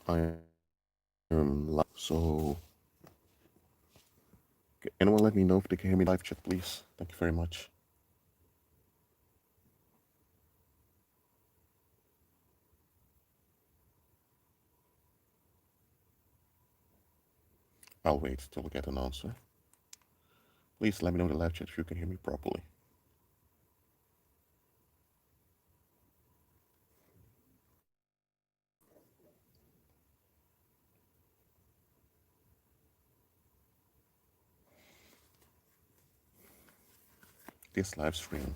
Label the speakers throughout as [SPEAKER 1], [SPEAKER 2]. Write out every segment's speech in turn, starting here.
[SPEAKER 1] I am live. So, anyone let me know if they can hear me live chat, please? Thank you very much. I'll wait till we get an answer. Please let me know in the live chat if you can hear me properly. This live stream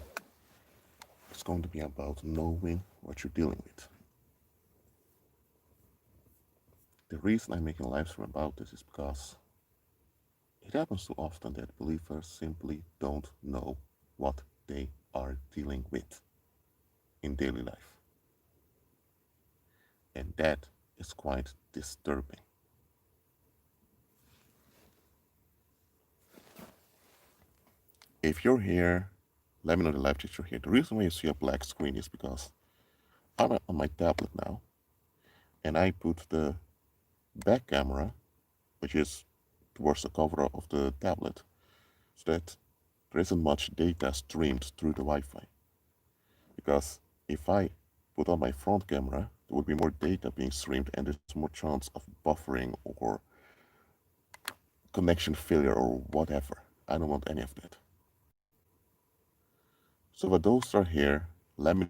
[SPEAKER 1] is going to be about knowing what you're dealing with. The reason I'm making a live stream about this is because it happens too often that believers simply don't know what they are dealing with in daily life. And that is quite disturbing. If you're here, let me know in the live chat you're here. The reason why you see a black screen is because I'm on my tablet now, and I put the back camera, which is towards the cover of the tablet, so that there isn't much data streamed through the Wi-Fi. Because if I put on my front camera, there would be more data being streamed, and there's more chance of buffering or connection failure or whatever. I don't want any of that. So for those that are here, let me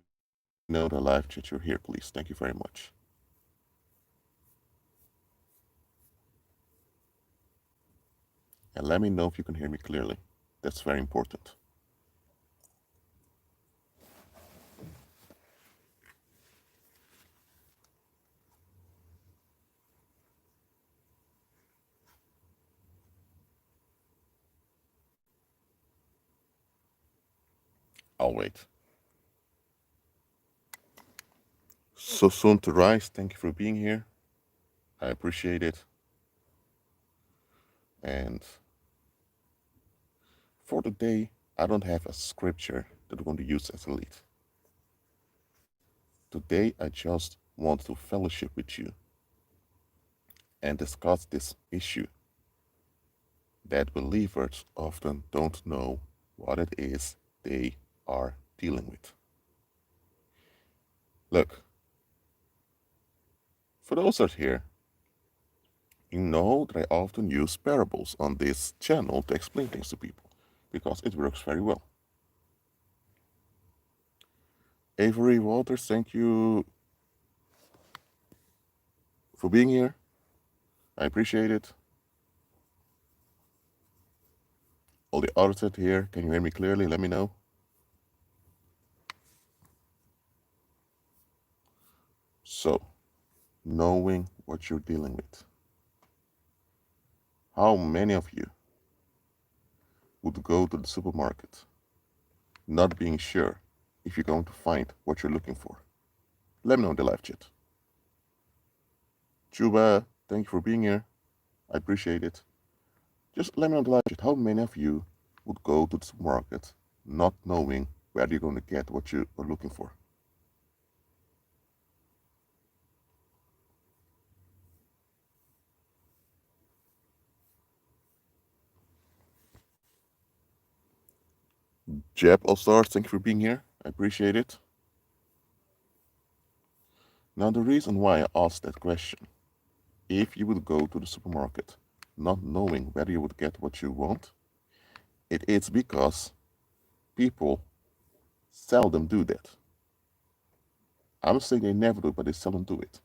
[SPEAKER 1] know in the live chat you're here, please. Thank you very much. And let me know if you can hear me clearly. That's very important. I'll wait. So soon to rise. Thank you for being here. I appreciate it. And for today, I don't have a scripture that I'm going to use as a lead. Today, I just want to fellowship with you and discuss this issue that believers often don't know what it is they are dealing with. Look, for those that are here, you know that I often use parables on this channel to explain things to people because it works very well. Avery Waters, thank you for being here. I appreciate it. All the others out here, can you hear me clearly? Let me know. So, knowing what you're dealing with. How many of you would go to the supermarket not being sure if you're going to find what you're looking for? Let me know in the live chat. Chuba, thank you for being here. I appreciate it. Just let me know in the live chat how many of you would go to the supermarket not knowing where you're going to get what you are looking for. Jeb All Stars, thank you for being here. I appreciate it. Now, the reason why I asked that question, if you would go to the supermarket not knowing whether you would get what you want, it is because people seldom do that. I'm saying they never do, but they seldom do it.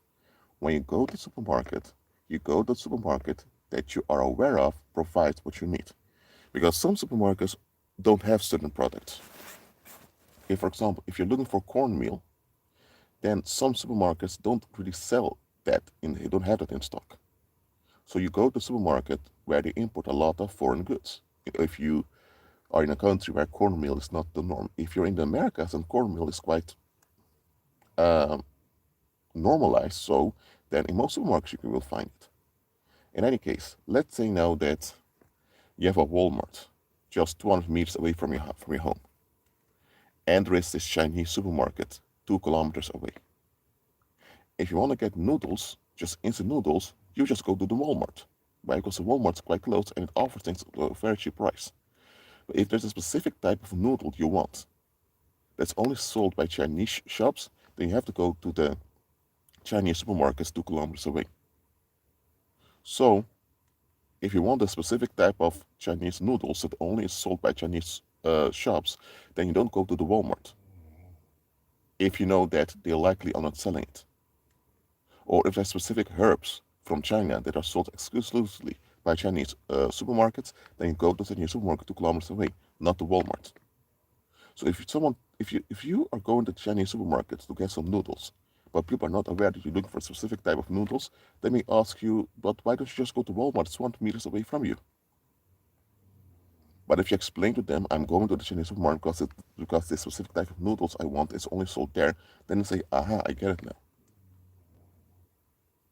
[SPEAKER 1] When you go to the supermarket, you go to the supermarket that you are aware of provides what you need. Because some supermarkets don't have certain products. If, for example, if you're looking for cornmeal, then some supermarkets don't really sell that, they don't have that in stock. So you go to a supermarket where they import a lot of foreign goods. If you are in a country where cornmeal is not the norm, if you're in the Americas and cornmeal is quite normalized, so then in most supermarkets you will find it. In any case, let's say now that you have a Walmart just 200 meters away from your home, and there is this Chinese supermarket 2 kilometers away. If you want to get noodles, just instant noodles, you just go to the Walmart. Why? Because the Walmart's quite close and it offers things at a very cheap price. But if there's a specific type of noodle you want that's only sold by Chinese shops, then you have to go to the Chinese supermarkets 2 kilometers away. So, if you want a specific type of Chinese noodles that only is sold by Chinese shops, then you don't go to the Walmart. If you know that they likely are not selling it. Or if there's specific herbs from China that are sold exclusively by Chinese supermarkets, then you go to the Chinese supermarket 2 kilometers away, not the Walmart. So if you are going to the Chinese supermarket to get some noodles, but people are not aware that you're looking for a specific type of noodles, they may ask you, but why don't you just go to Walmart? It's 100 meters away from you. But if you explain to them, I'm going to the Chinese supermarket because this specific type of noodles I want is only sold there, then they say, aha, I get it now.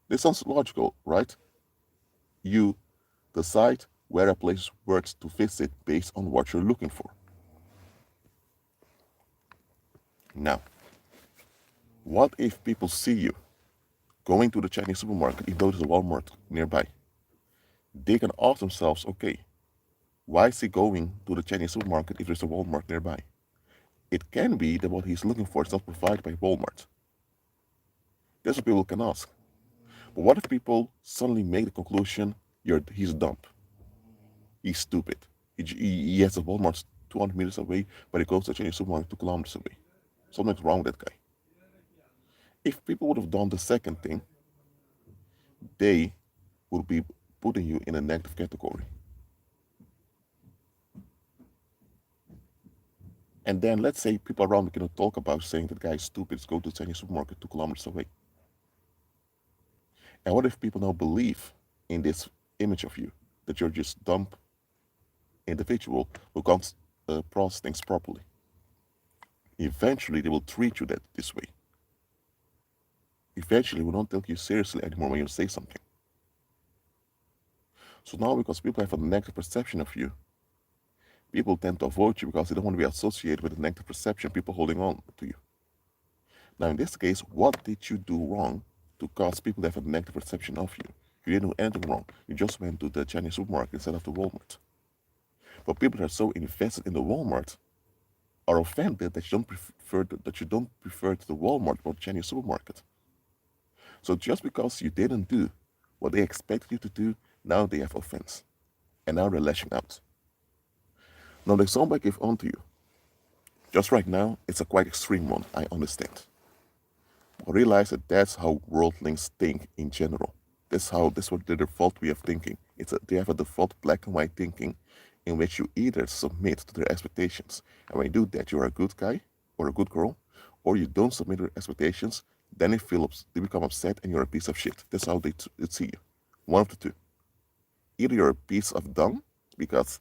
[SPEAKER 1] This sounds logical, right? You decide where a place is worth to visit based on what you're looking for. Now, what if people see you going to the Chinese supermarket even though there's a Walmart nearby? They can ask themselves, okay, why is he going to the Chinese supermarket if there's a Walmart nearby? It can be that what he's looking for is not provided by Walmart. That's what people can ask. But what if people suddenly make the conclusion, he's dumb, he's stupid, he has a Walmart 200 meters away, but he goes to the Chinese supermarket 2 kilometers away. Something's wrong with that guy. If people would have done the second thing, they would be putting you in a negative category. And then let's say people around me can talk about saying that guy is stupid, go to the Chinese supermarket 2 kilometers away. And what if people now believe in this image of you, that you're just dumb individual who can't process things properly? Eventually they will treat you this way. Eventually we don't take you seriously anymore when you say something. So now because people have a negative perception of you, people tend to avoid you because they don't want to be associated with a negative perception, people holding on to you. Now in this case, what did you do wrong to cause people to have a negative perception of you? You didn't do anything wrong. You just went to the Chinese supermarket instead of the Walmart. But people that are so invested in the Walmart are offended that you don't prefer the Walmart or the Chinese supermarket. So just because you didn't do what they expected you to do, now they have offense. And now they're lashing out. Now the example I give on to you, just right now, it's a quite extreme one, I understand. But realize that that's how worldlings think in general. That's what their default way of thinking. They have a default black and white thinking in which you either submit to their expectations, and when you do that, you're a good guy or a good girl, or you don't submit to their expectations, then they become upset and you're a piece of shit. That's how they see you. One of the two. Either you're a piece of dung because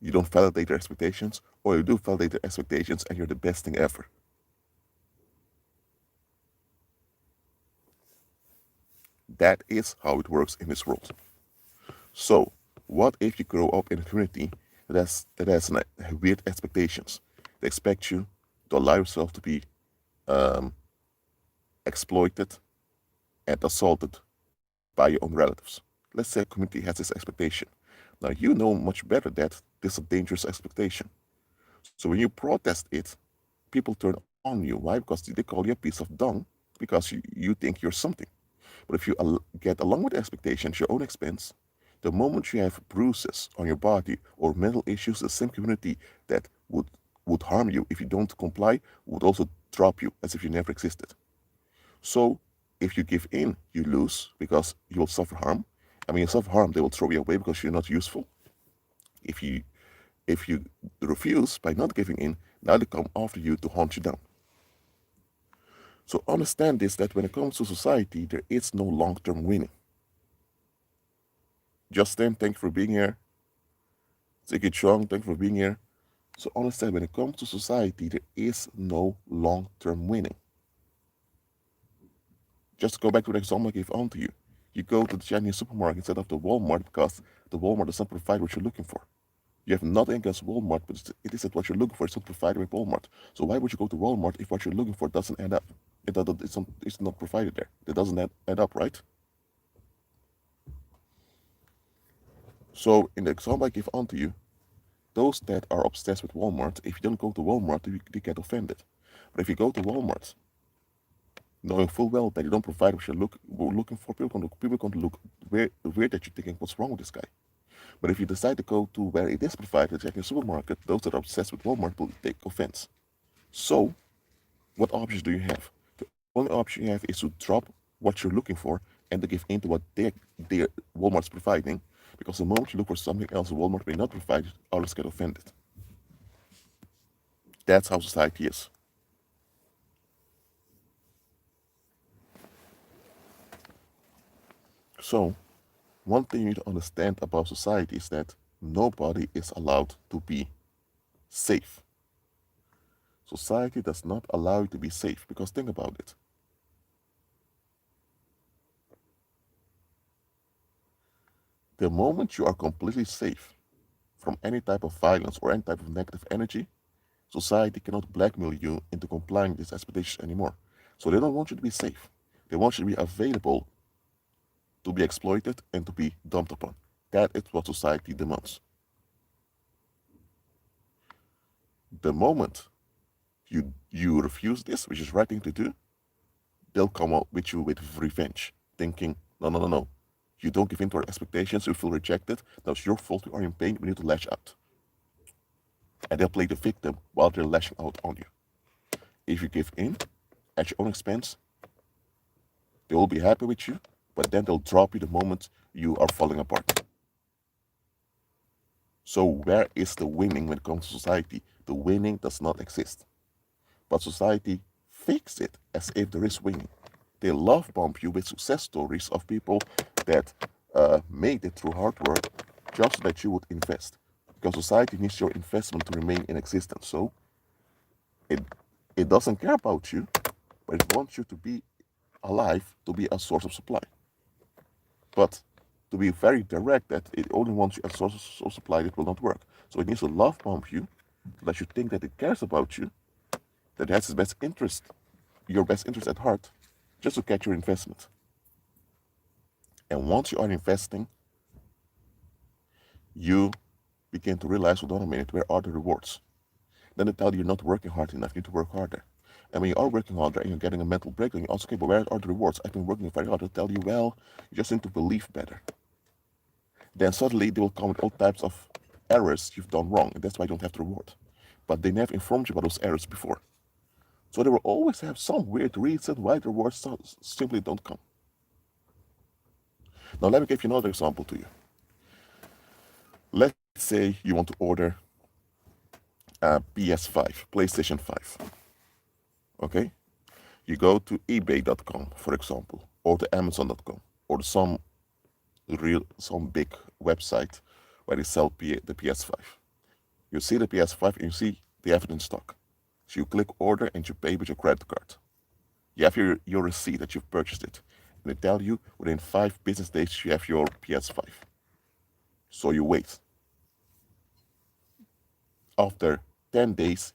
[SPEAKER 1] you don't validate their expectations, or you do validate their expectations and you're the best thing ever. That is how it works in this world. So, what if you grow up in a community that has weird expectations? They expect you to allow yourself to be exploited and assaulted by your own relatives. Let's say a community has this expectation. Now, you know much better that this is a dangerous expectation. So when you protest it, people turn on you. Why? Because they call you a piece of dung because you think you're something. But if you get along with the expectations, your own expense, the moment you have bruises on your body or mental issues, the same community that would harm you if you don't comply would also drop you as if you never existed. So if you give in, you lose because you will suffer harm. And when you suffer harm, they will throw you away because you're not useful. If you refuse by not giving in, now they come after you to hunt you down. So understand this, that when it comes to society, there is no long-term winning. Justin, thank you for being here. Ziggy Chong, thank you for being here. So understand, when it comes to society, there is no long-term winning. Just to go back to the example I gave on to you. You go to the Chinese supermarket instead of the Walmart because the Walmart does not provide what you're looking for. You have nothing against Walmart, but it is that what you're looking for is not provided by Walmart. So why would you go to Walmart if what you're looking for doesn't add up? It's not provided there. It doesn't add up, right? So in the example I give onto you, those that are obsessed with Walmart, if you don't go to Walmart, they get offended. But if you go to Walmart, knowing full well that you don't provide what you're looking for, people going to look weird that you're thinking, what's wrong with this guy? But if you decide to go to where it is provided, like in a supermarket, those that are obsessed with Walmart will take offense. So, what options do you have? The only option you have is to drop what you're looking for and to give in to what their Walmart's providing. Because the moment you look for something else Walmart may not provide, others get offended. That's how society is. So, one thing you need to understand about society is that nobody is allowed to be safe. Society does not allow you to be safe because think about it. The moment you are completely safe from any type of violence or any type of negative energy, society cannot blackmail you into complying with these expectations anymore. So they don't want you to be safe. They want you to be available to be exploited and to be dumped upon. That is what society demands. The moment you refuse this, which is the right thing to do, they'll come out with you with revenge, thinking, no, no, no, no. You don't give in to our expectations, you feel rejected. Now it's your fault, you are in pain, we need to lash out. And they'll play the victim while they're lashing out on you. If you give in at your own expense, they will be happy with you, but then they'll drop you the moment you are falling apart. So where is the winning when it comes to society? The winning does not exist. But society fakes it as if there is winning. They love bomb you with success stories of people that made it through hard work just so that you would invest. Because society needs your investment to remain in existence. So it it doesn't care about you, but it wants you to be alive to be a source of supply. But to be very direct, that it only wants you as a source of supply, it will not work. So it needs to love bomb you, that you think that it cares about you, that it has its best interest, your best interest at heart, just to catch your investment. And once you are investing, you begin to realize, hold on a minute, where are the rewards? Then they tell you you're not working hard enough, you need to work harder. And when you are working harder and you're getting a mental breakdown, you also, okay, but where are the rewards? I've been working very hard. They'll tell you, well, you just need to believe better. Then suddenly they will come with all types of errors you've done wrong, and that's why you don't have the reward. But they never informed you about those errors before. So they will always have some weird reason why the rewards simply don't come. Now let me give you another example to you. Let's say you want to order a PS5, PlayStation 5. Okay? You go to ebay.com, for example, or to amazon.com, or to some big website where they sell the PS5. You see the PS5 and you see they have it in stock. So you click order and you pay with your credit card. You have your receipt that you've purchased it. And they tell you within 5 business days you have your PS5. So you wait. After 10 days,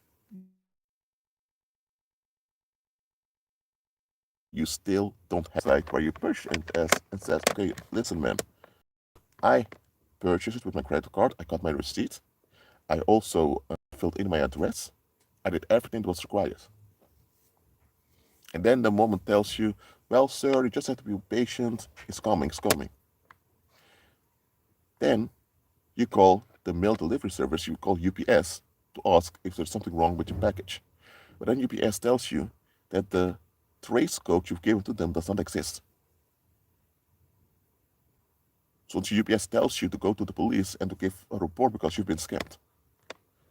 [SPEAKER 1] you still don't have site where you purchase and says, okay, listen, man, I purchased it with my credit card. I got my receipt. I also filled in my address. I did everything that was required. And then the moment tells you, well, sir, you just have to be patient. It's coming, it's coming. Then you call the mail delivery service, you call UPS to ask if there's something wrong with your package. But then UPS tells you that the trace code you've given to them does not exist. So the UPS tells you to go to the police and to give a report because you've been scammed.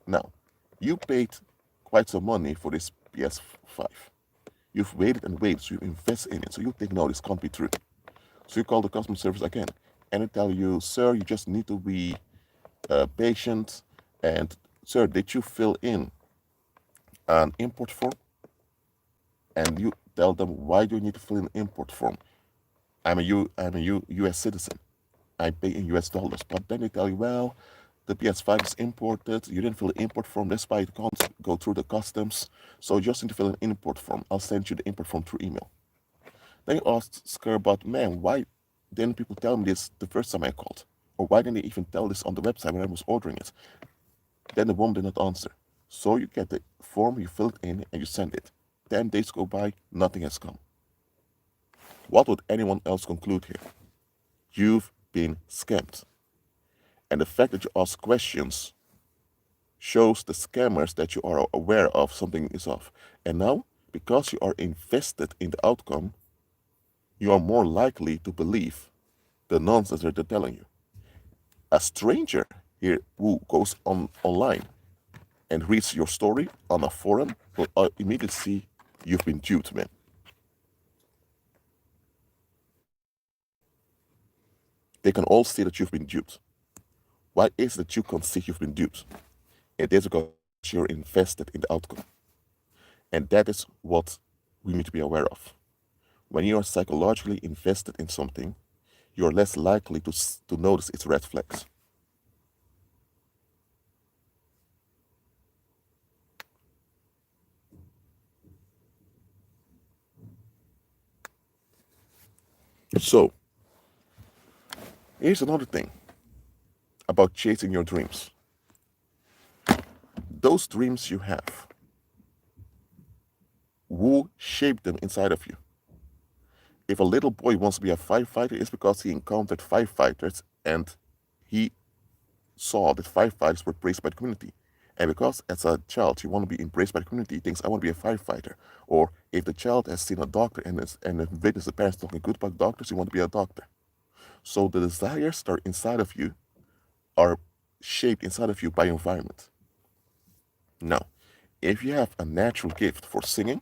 [SPEAKER 1] Now, you paid quite some money for this PS5. You've waited and waited, so you invest in it. So you think, no, this can't be true. So you call the customer service again, and they tell you, sir, you just need to be patient. And sir, did you fill in an import form? And you tell them, why do you need to fill in an import form? I'm a U.S. citizen. I pay in US dollars. But then they tell you, well, the PS5 is imported. You didn't fill the import form. That's why it can't go through the customs. So you just need to fill an import form. I'll send you the import form through email. Then you ask her about, man, why didn't people tell me this the first time I called? Or why didn't they even tell this on the website when I was ordering it? Then the woman did not answer. So you get the form, you fill it in, and you send it. 10 days go by, nothing has come. What would anyone else conclude here? You've been scammed. And the fact that you ask questions shows the scammers that you are aware of something is off. And now, because you are invested in the outcome, you are more likely to believe the nonsense that they're telling you. A stranger here who goes online and reads your story on a forum will immediately see you've been duped, man. They can all see that you've been duped. Why is it that you can't see you've been duped? It is because you're invested in the outcome. And that is what we need to be aware of. When you are psychologically invested in something, you're less likely to notice its red flags. So, here's another thing about chasing your dreams. Those dreams you have, who shaped them inside of you? If a little boy wants to be a firefighter, it's because he encountered firefighters and he saw that firefighters were praised by the community. And because as a child you want to be embraced by the community, he thinks, I want to be a firefighter. Or if the child has seen a doctor and witnessed the parents talking good about doctors, you want to be a doctor. So the desires that are inside of you are shaped inside of you by environment. Now, if you have a natural gift for singing,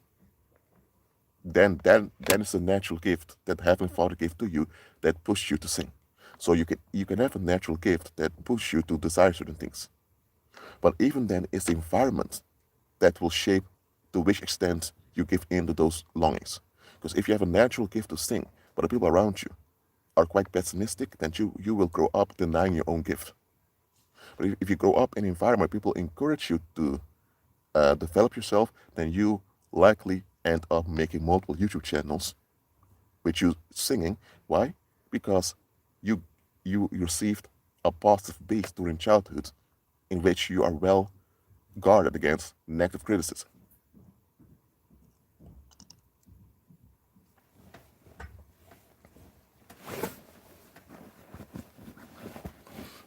[SPEAKER 1] then it's a natural gift that Heavenly Father gave to you that pushes you to sing. So you can have a natural gift that pushes you to desire certain things. But even then, it's the environment that will shape to which extent you give in to those longings. Because if you have a natural gift to sing, but the people around you are quite pessimistic, then you will grow up denying your own gift. But if you grow up in an environment where people encourage you to develop yourself, then you likely end up making multiple YouTube channels with you singing. Why? Because you received a positive base during childhood in which you are well guarded against negative criticism.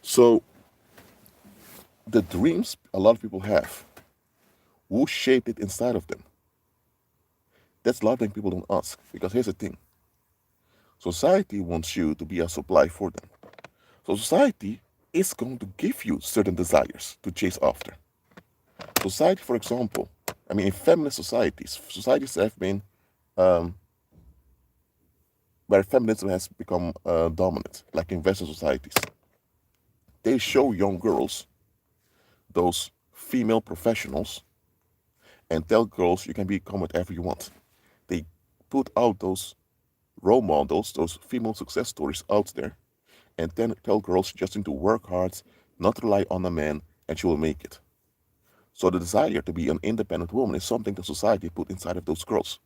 [SPEAKER 1] So the dreams a lot of people have, who shaped it inside of them? That's a lot of things people don't ask. Because here's the thing. Society wants you to be a supply for them. So society is going to give you certain desires to chase after. Society, for example, I mean, in feminist societies have been um, where feminism has become dominant, like in Western societies. They show young girls those female professionals and tell girls you can become whatever you want. They put out those role models, those female success stories out there, and then tell girls just need to work hard, not rely on a man, and she will make it. So the desire to be an independent woman is something that society put inside of those girls.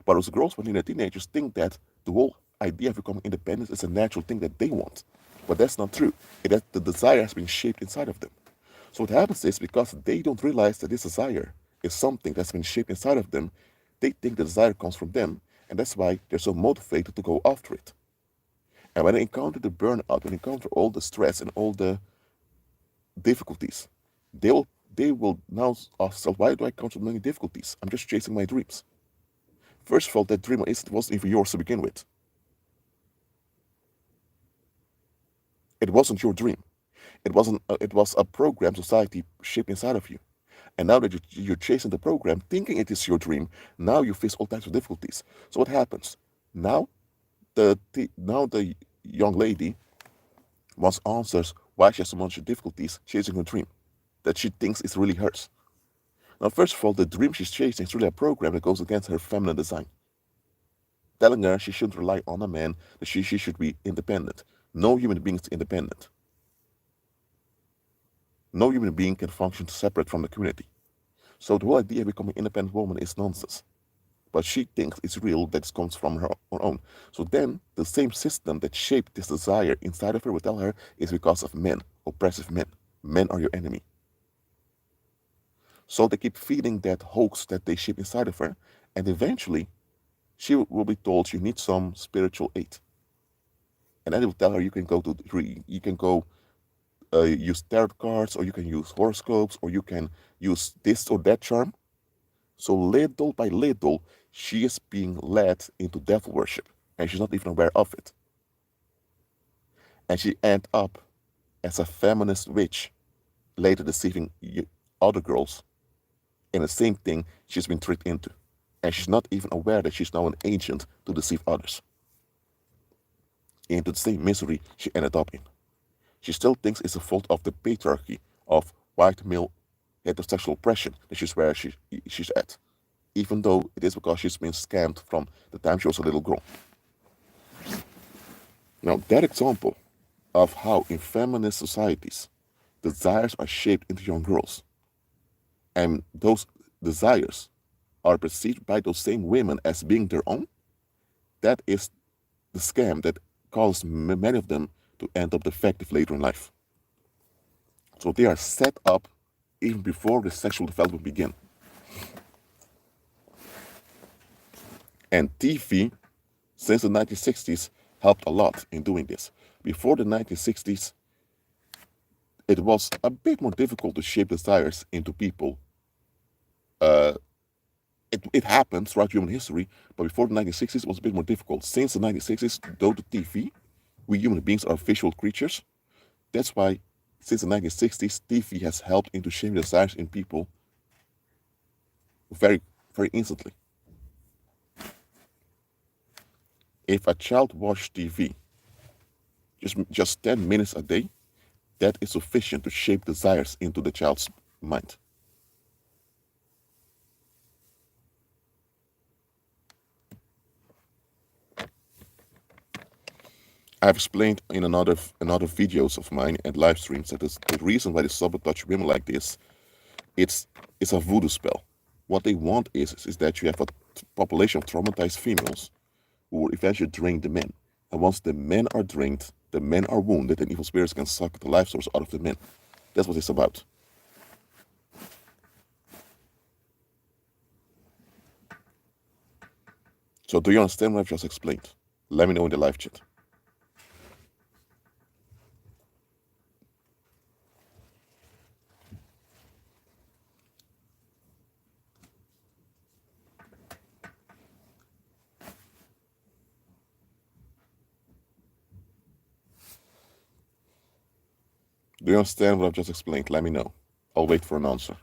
[SPEAKER 1] But those girls, when they're teenagers, think that the whole idea of becoming independent is a natural thing that they want. But that's not true. The desire has been shaped inside of them. So what happens is because they don't realize that this desire is something that's been shaped inside of them, they think the desire comes from them, and that's why they're so motivated to go after it. And when they encounter the burnout, when they encounter all the stress and all the difficulties, they will now ask themselves, why do I encounter so many difficulties? I'm just chasing my dreams. First of all, that dream wasn't even yours to begin with. It wasn't your dream. It wasn't. It was a program society shaped inside of you. And now that you're chasing the program, thinking it is your dream, now you face all types of difficulties. So what happens? Now the young lady wants answers why she has so much difficulties chasing her dream that she thinks is really hers. Now, first of all, the dream she's chasing is really a program that goes against her feminine design, telling her she shouldn't rely on a man, that she should be independent. No human being is independent. No human being can function separate from the community. So the whole idea of becoming an independent woman is nonsense. but she thinks it's real, that it comes from her own. So then the same system that shaped this desire inside of her will tell her it's because of men, oppressive men. Men are your enemy. So they keep feeding that hoax that they shape inside of her, and eventually she will be told you need some spiritual aid. And then they will tell her you can go to you can go use tarot cards, or you can use horoscopes, or you can use this or that charm. So little by little, she is being led into devil worship, and she's not even aware of it. And she ends up as a feminist witch, later deceiving other girls in the same thing she's been tricked into. And she's not even aware that she's now an agent to deceive others into the same misery she ended up in. She still thinks it's a fault of the patriarchy of white male heterosexual oppression that she's where she's at, even though it is because she's been scammed from the time she was a little girl. Now, that example of how in feminist societies desires are shaped into young girls, and those desires are perceived by those same women as being their own, that is the scam that causes many of them to end up defective later in life. So they are set up even before the sexual development begins. And TV, since the 1960s, helped a lot in doing this. Before the 1960s, it was a bit more difficult to shape desires into people. It happened throughout human history, but before the 1960s, it was a bit more difficult. Since the 1960s, though the TV, we human beings are visual creatures. That's why, since the 1960s, TV has helped into shaping desires in people very, very instantly. If a child watches TV just 10 minutes a day, that is sufficient to shape desires into the child's mind. I've explained in another videos of mine and live streams that the reason why they sabotage women like this, it's a voodoo spell. What they want is that you have a population of traumatized females who will eventually drain the men. And once the men are drained, the men are wounded, and evil spirits can suck the life source out of the men. That's what it's about. So do you understand what I've just explained? Let me know in the live chat. Do you understand what I've just explained? Let me know. I'll wait for an answer.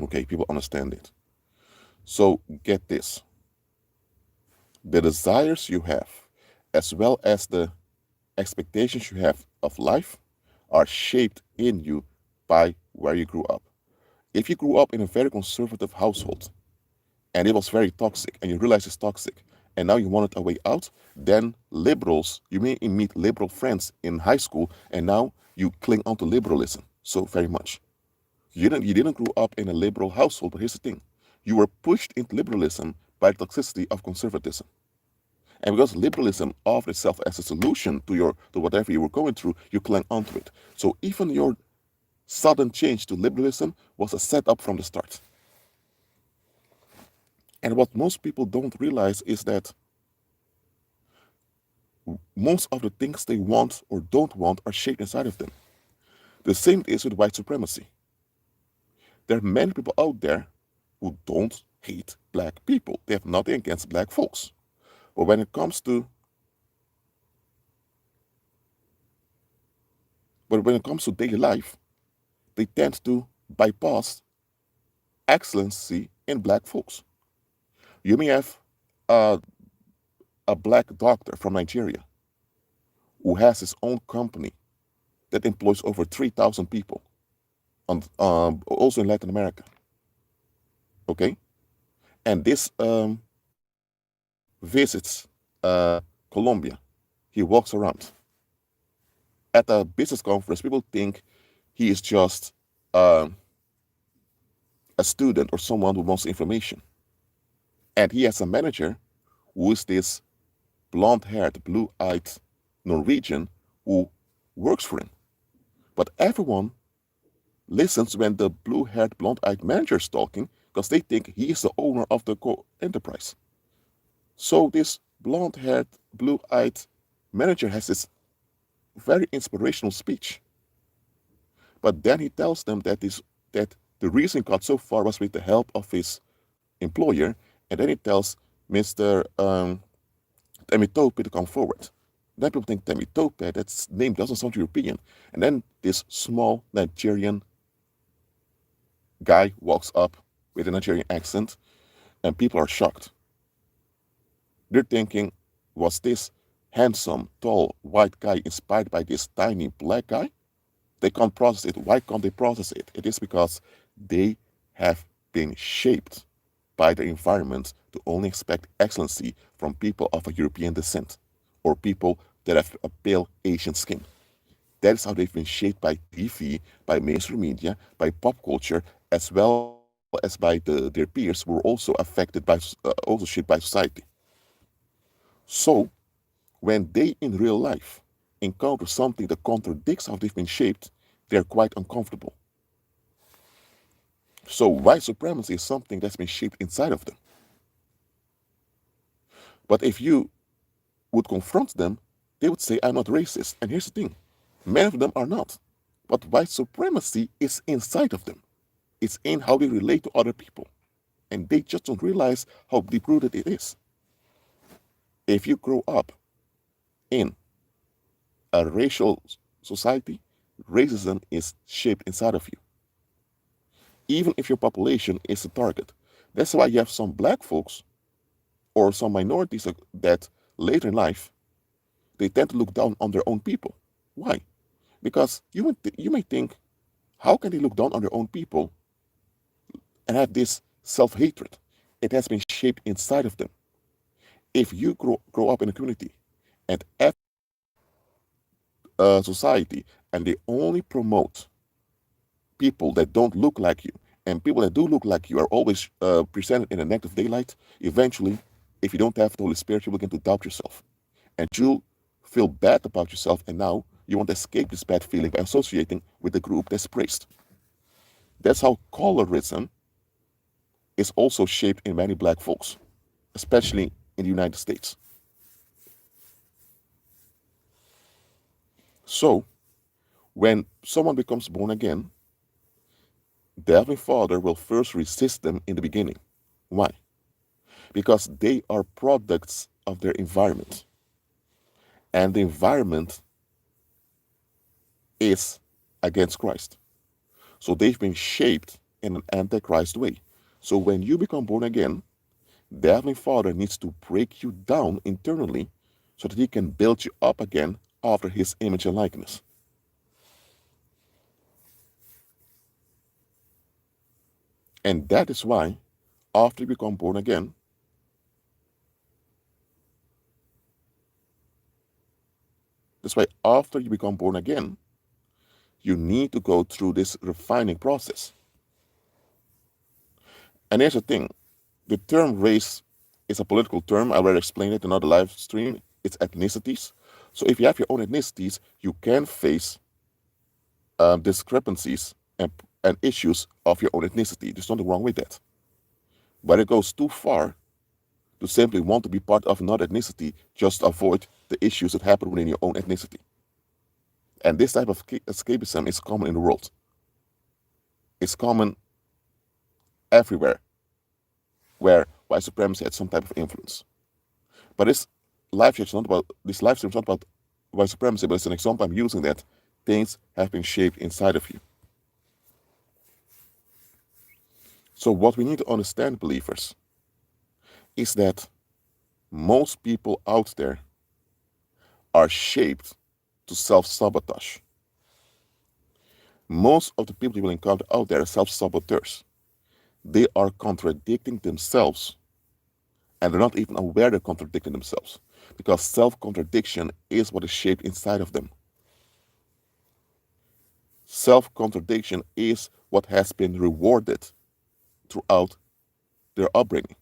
[SPEAKER 1] Okay, people understand it. So get this. The desires you have, as well as the expectations you have of life, are shaped in you by where you grew up. If you grew up in a very conservative household and it was very toxic and you realize it's toxic and now you wanted a way out, then liberals, you may meet liberal friends in high school and now you cling on to liberalism so very much. You didn't grow up in a liberal household, but here's the thing. You were pushed into liberalism by the toxicity of conservatism. And because liberalism offered itself as a solution to whatever you were going through, you clung onto it. So even your sudden change to liberalism was a setup from the start. And what most people don't realize is that most of the things they want or don't want are shaped inside of them. The same is with white supremacy. There are many people out there who don't hate black people. They have nothing against black folks. But when it comes to daily life, they tend to bypass excellency in black folks. You may have a black doctor from Nigeria who has his own company that employs over 3,000 people, also in Latin America. Okay? And this visits Colombia. He walks around. At a business conference, people think he is just a a student or someone who wants information. And he has a manager who is this blonde-haired, blue-eyed Norwegian who works for him. But everyone listens when the blue-haired, blonde-eyed manager is talking because they think he is the owner of the enterprise. So this blonde-haired, blue-eyed manager has this very inspirational speech. But then he tells them that the reason he got so far was with the help of his employer, and then he tells Mr. Temitope to come forward. Then people think Temitope, that name doesn't sound European. And then this small Nigerian guy walks up with a Nigerian accent, and people are shocked. They're thinking, was this handsome, tall, white guy inspired by this tiny black guy? They can't process it. Why can't they process it? It is because they have been shaped by the environment to only expect excellency from people of a European descent or people that have a pale Asian skin. That is how they've been shaped by TV, by mainstream media, by pop culture, as well as by their peers who were also affected by, also shaped by society. So, when they in real life encounter something that contradicts how they've been shaped, they're quite uncomfortable. So white supremacy is something that's been shaped inside of them. But if you would confront them, they would say, I'm not racist. And here's the thing, many of them are not. But white supremacy is inside of them. It's in how they relate to other people. And they just don't realize how deep-rooted it is. If you grow up in a racial society, racism is shaped inside of you. Even if your population is the target. That's why you have some black folks or some minorities that later in life, they tend to look down on their own people. Why? Because you may think, how can they look down on their own people and have this self-hatred? It has been shaped inside of them. If you grow up in a community and society and they only promote people that don't look like you, and people that do look like you are always presented in a negative daylight, eventually, if you don't have the Holy Spirit, you begin to doubt yourself. And you'll feel bad about yourself, and now you want to escape this bad feeling by associating with the group that's praised. That's how colorism is also shaped in many black folks, especially in the United States. So, when someone becomes born again, the Heavenly Father will first resist them in the beginning. Why? Because they are products of their environment. And the environment is against Christ. So they've been shaped in an antichrist way. So when you become born again, the Heavenly Father needs to break you down internally so that He can build you up again after His image and likeness. And that is why, after you become born again, you need to go through this refining process. And here's the thing, the term race is a political term. I already explained it in another live stream. It's ethnicities. So if you have your own ethnicities, you can face discrepancies and issues of your own ethnicity. There's nothing wrong with that. But it goes too far to simply want to be part of another ethnicity just to avoid the issues that happen within your own ethnicity. And this type of escapism is common in the world. It's common everywhere where white supremacy had some type of influence. But this live stream is not about white supremacy, but it's an example I'm using that things have been shaped inside of you. So what we need to understand, believers, is that most people out there are shaped to self-sabotage. Most of the people you will encounter out there are self-saboteurs. They are contradicting themselves, and they're not even aware they're contradicting themselves, because self-contradiction is what is shaped inside of them. Self-contradiction is what has been rewarded throughout their upbringing.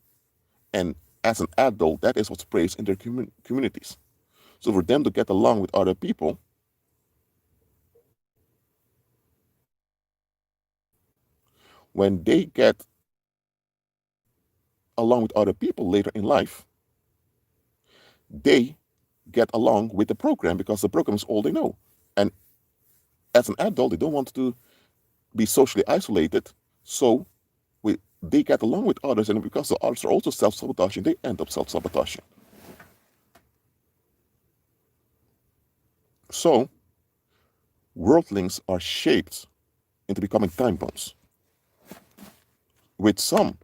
[SPEAKER 1] And as an adult, that is what's praised in their communities. So for them to get along with other people, when they get along with other people later in life, they get along with the program because the program is all they know. And as an adult, they don't want to be socially isolated. So they get along with others, and because the others are also self-sabotaging, they end up self-sabotaging. So worldlings are shaped into becoming time bombs. With some,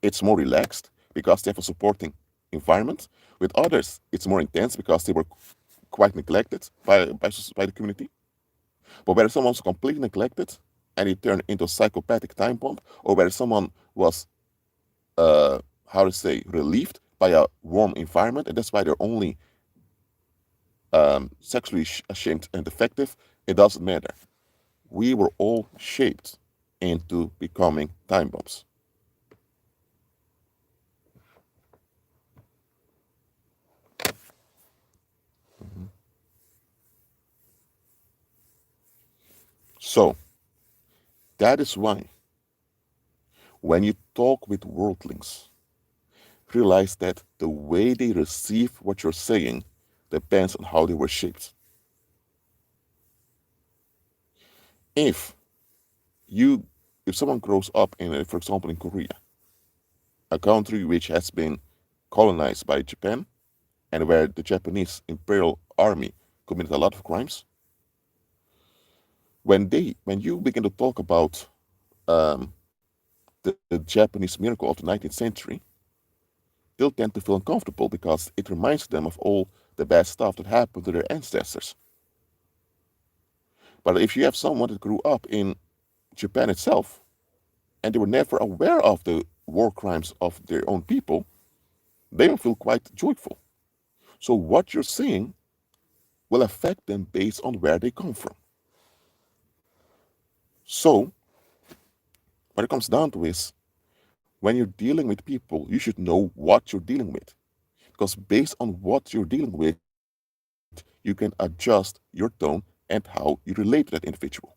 [SPEAKER 1] it's more relaxed because they have a supporting environment. With others, it's more intense because they were quite neglected by the community. But whether someone's completely neglected and he turned into a psychopathic time bomb, or whether someone was, how to say, relieved by a warm environment, and that's why they're only sexually ashamed and defective, it doesn't matter. We were all shaped into becoming time bombs. Mhm. So, that is why when you talk with worldlings, realize that the way they receive what you're saying depends on how they were shaped. If you, if someone grows up in, for example, in Korea, a country which has been colonized by Japan and where the Japanese Imperial Army committed a lot of crimes, when you begin to talk about um, the Japanese miracle of the 19th century, they'll tend to feel uncomfortable because it reminds them of all the bad stuff that happened to their ancestors. But if you have someone that grew up in Japan itself and they were never aware of the war crimes of their own people, they will feel quite joyful. So what you're seeing will affect them based on where they come from. So what it comes down to is when you're dealing with people, you should know what you're dealing with. Because based on what you're dealing with, you can adjust your tone and how you relate to that individual.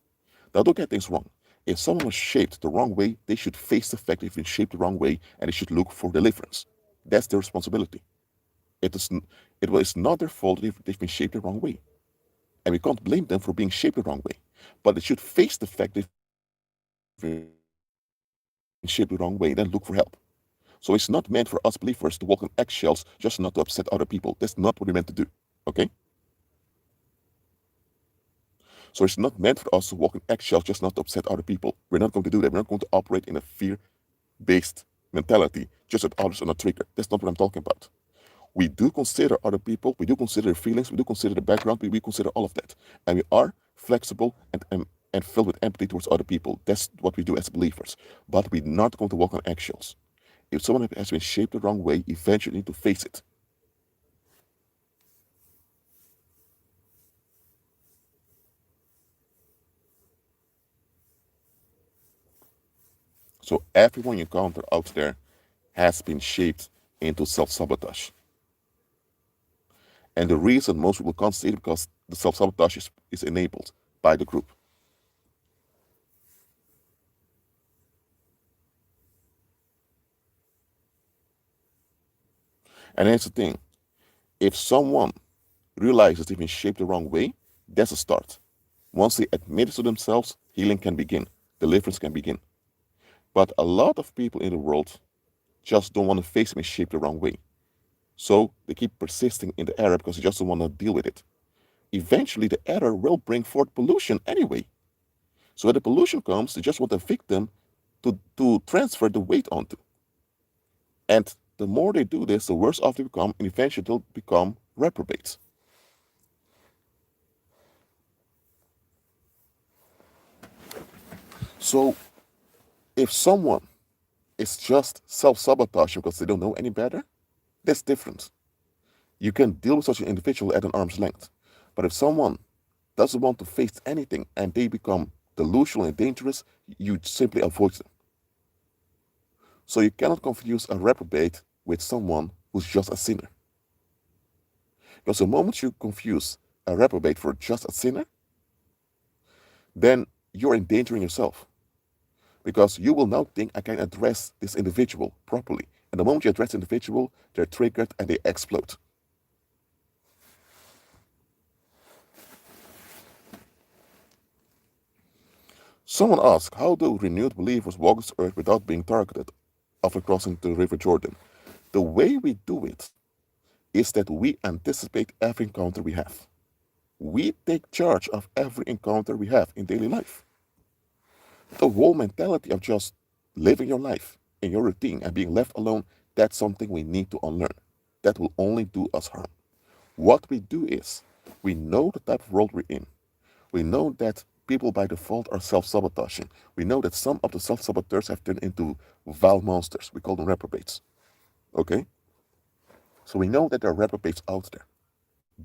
[SPEAKER 1] Now, don't get things wrong. If someone was shaped the wrong way, they should face the fact they've been shaped the wrong way and they should look for deliverance. That's their responsibility. It is not their fault that they've been shaped the wrong way. And we can't blame them for being shaped the wrong way. But they should face the fact they've been shaped the wrong way, then look for help. So it's not meant for us believers to walk on eggshells just not to upset other people. That's not what we're meant to do. Okay? So it's not meant for us to walk on eggshells just not to upset other people. We're not going to do that. We're not going to operate in a fear-based mentality just that others are not triggered. That's not what I'm talking about. We do consider other people, we do consider their feelings, we do consider the background, we consider all of that. And we are flexible and filled with empathy towards other people. That's what we do as believers. But we're not going to walk on eggshells. If someone has been shaped the wrong way, eventually you need to face it. So everyone you encounter out there has been shaped into self-sabotage. And the reason most people can't see it because the self-sabotage is enabled by the group. And here's the thing. If someone realizes they've been shaped the wrong way, that's a start. Once they admit it to themselves, healing can begin, deliverance can begin. But a lot of people in the world just don't want to face being shaped the wrong way. So they keep persisting in the error because they just don't want to deal with it. Eventually, the error will bring forth pollution anyway. So when the pollution comes, they just want the victim to transfer the weight onto. And the more they do this, the worse off they become, and eventually they'll become reprobates. So if someone is just self-sabotaging because they don't know any better, that's different. You can deal with such an individual at an arm's length. But if someone doesn't want to face anything and they become delusional and dangerous, you simply avoid them. So you cannot confuse a reprobate with someone who's just a sinner. Because the moment you confuse a reprobate for just a sinner, then you're endangering yourself. Because you will now think, I can address this individual properly. And the moment you address the individual, they're triggered and they explode. Someone asked, how do renewed believers walk this earth without being targeted after crossing the River Jordan? The way we do it is that we anticipate every encounter we have. We take charge of every encounter we have in daily life. The whole mentality of just living your life in your routine and being left alone, that's something we need to unlearn. That will only do us harm. What we do is, we know the type of world we're in. We know that people by default are self-sabotaging. We know that some of the self-saboteurs have turned into vile monsters. We call them reprobates. Okay? So we know that there are reprobates out there.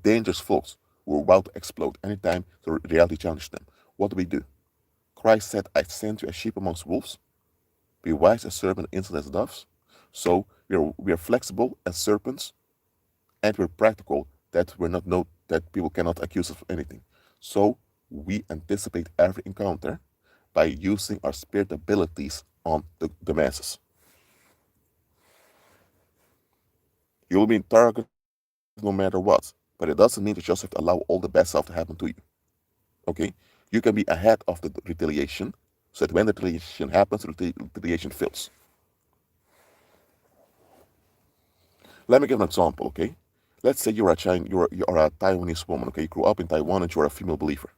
[SPEAKER 1] Dangerous folks who are about to explode anytime the reality challenges them. What do? Christ said, I sent you as sheep amongst wolves. Be wise as serpents and innocent as doves. So we are flexible as serpents, and we're practical that that people cannot accuse us of anything. So we anticipate every encounter by using our spirit abilities on the masses. You will be targeted no matter what, but it doesn't mean that you just have to allow all the bad stuff to happen to you. Okay? You can be ahead of the retaliation, so that when the retaliation happens, the retaliation fails. Let me give an example, okay? Let's say you're a Taiwanese woman, okay? You grew up in Taiwan and you're a female believer.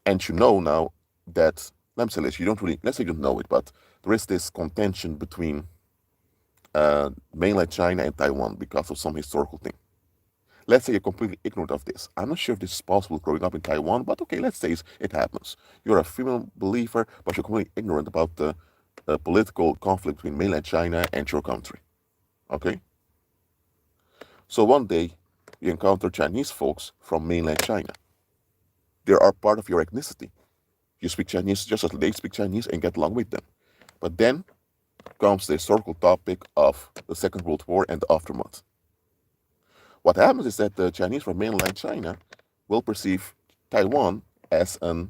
[SPEAKER 1] And you know now that, let me say this, let's say you don't know it, but there is this contention between mainland China and Taiwan because of some historical thing. Let's say you're completely ignorant of this. I'm not sure if this is possible growing up in Taiwan, but okay, let's say it happens. You're a female believer, but you're completely ignorant about the political conflict between mainland China and your country. Okay? So one day, you encounter Chinese folks from mainland China. They are part of your ethnicity. You speak Chinese just as they speak Chinese and get along with them. But then comes the historical topic of the Second World War and the aftermath. What happens is that the Chinese from mainland China will perceive Taiwan as a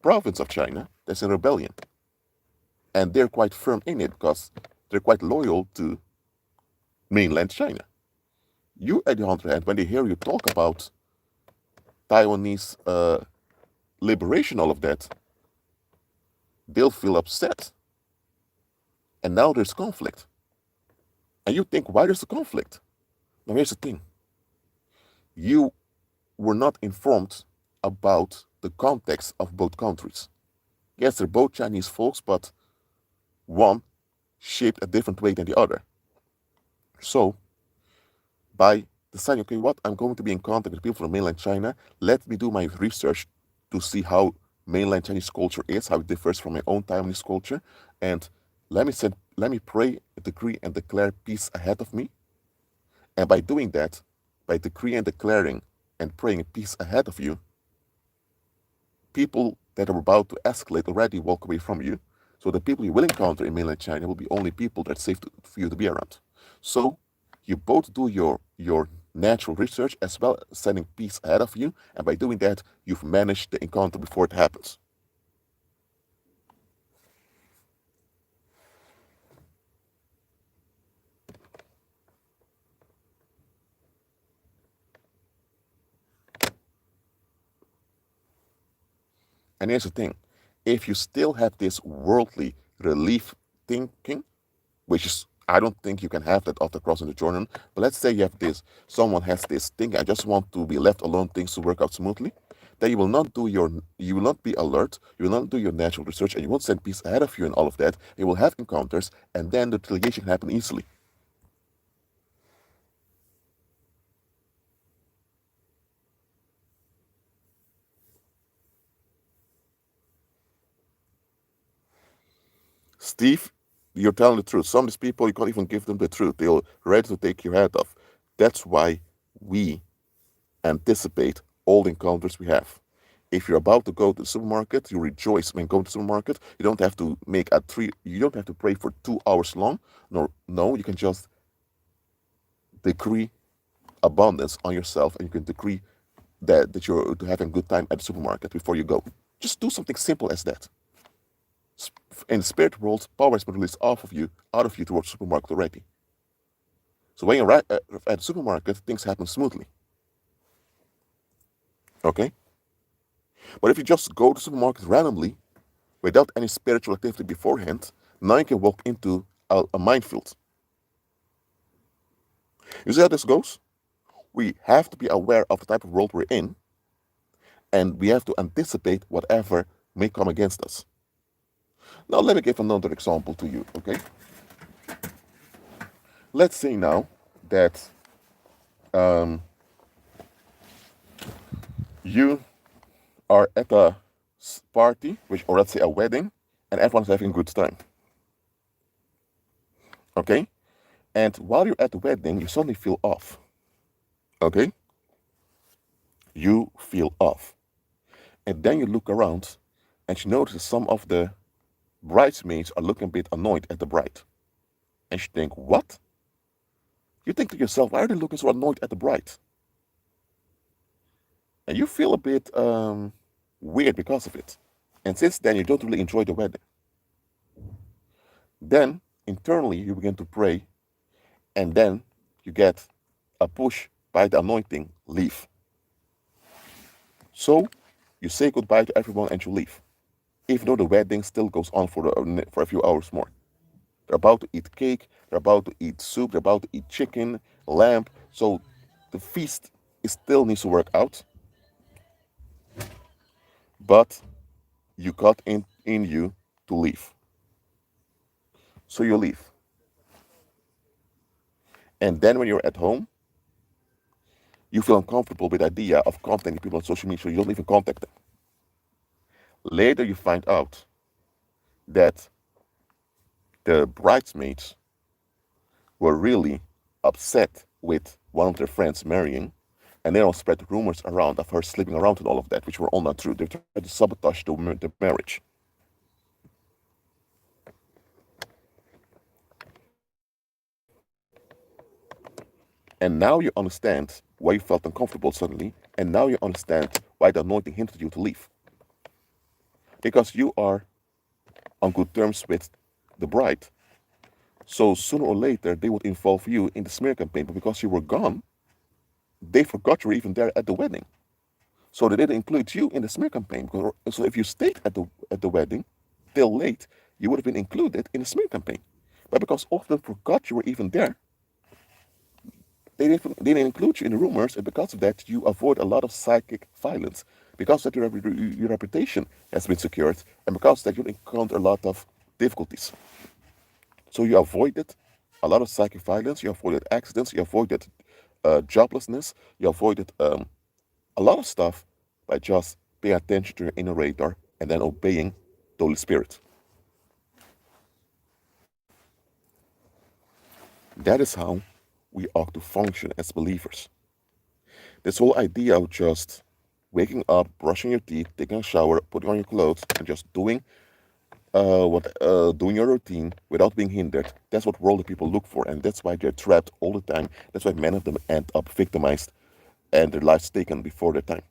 [SPEAKER 1] province of China that's in rebellion. And they're quite firm in it because they're quite loyal to mainland China. You, at the other hand, when they hear you talk about Taiwanese liberation, all of that, they'll feel upset. And now there's conflict. And you think, why there's a conflict? Now here's the thing. You were not informed about the context of both countries. Yes, they're both Chinese folks, but one shaped a different way than the other. So, by deciding, okay, what, I'm going to be in contact with people from mainland China, let me do my research to see how mainland Chinese culture is, how it differs from my own Taiwanese culture, and let me pray, decree, and declare peace ahead of me. And by doing that, by decreeing and declaring and praying peace ahead of you, people that are about to escalate already walk away from you. So the people you will encounter in mainland China will be only people that's safe for you to be around. So you both do your natural research as well as sending peace ahead of you, and by doing that, you've managed the encounter before it happens. And here's the thing, if you still have this worldly relief thinking, which is, I don't think you can have that after crossing the Jordan, but let's say you have this, someone has this thing, I just want to be left alone, things to work out smoothly, then you will not be alert, you will not do your natural research, and you won't send peace ahead of you and all of that. You will have encounters, and then the retaliation can happen easily. Steve, you're telling the truth. Some of these people, you can't even give them the truth. They're ready to take your head off. That's why we anticipate all the encounters we have. If you're about to go to the supermarket, you rejoice when going to the supermarket. You don't have to you don't have to pray for 2 hours long. No, you can just decree abundance on yourself, and you can decree that you're having a good time at the supermarket before you go. Just do something simple as that. In the spirit world, power has been released out of you towards the supermarket already. So when you're at the supermarket, things happen smoothly. Okay? But if you just go to the supermarket randomly, without any spiritual activity beforehand, now you can walk into a minefield. You see how this goes? We have to be aware of the type of world we're in, and we have to anticipate whatever may come against us. Now let me give another example to you, okay? Let's say now that you are at a party, or let's say a wedding, and everyone's having a good time. Okay? And while you're at the wedding, you suddenly feel off. Okay? You feel off. And then you look around and you notice some of the bridesmaids are looking a bit annoyed at the bride. And you think, what? You think to yourself, why are they looking so annoyed at the bride? And you feel a bit weird because of it. And since then, you don't really enjoy the wedding. Then, internally, you begin to pray, and then you get a push by the anointing, leave. So, you say goodbye to everyone and you leave. Even though the wedding still goes on for a few hours more. They're about to eat cake, they're about to eat soup, they're about to eat chicken, lamb. So, the feast still needs to work out. But you got in you to leave. So you leave. And then when you're at home, you feel uncomfortable with the idea of contacting people on social media, so you don't even contact them. Later you find out that the bridesmaids were really upset with one of their friends marrying, and they all spread rumors around of her sleeping around and all of that, which were all not true. They tried to sabotage the marriage. And now you understand why you felt uncomfortable suddenly, and now you understand why the anointing hinted you to leave. Because you are on good terms with the bride. So sooner or later, they would involve you in the smear campaign, but because you were gone, they forgot you were even there at the wedding. So they didn't include you in the smear campaign. So if you stayed at the wedding till late, you would have been included in the smear campaign. But because all of them forgot you were even there, they didn't include you in the rumors, and because of that, you avoid a lot of psychic violence. Because of that, your reputation has been secured, and because of that, you encounter a lot of difficulties. So you avoided a lot of psychic violence, you avoided accidents, you avoided joblessness, you avoided a lot of stuff by just paying attention to your inner radar and then obeying the Holy Spirit. That is how we ought to function as believers. This whole idea of just waking up, brushing your teeth, taking a shower, putting on your clothes, and just doing doing your routine without being hindered. That's what worldly people look for, and that's why they're trapped all the time. That's why many of them end up victimized and their lives taken before their time.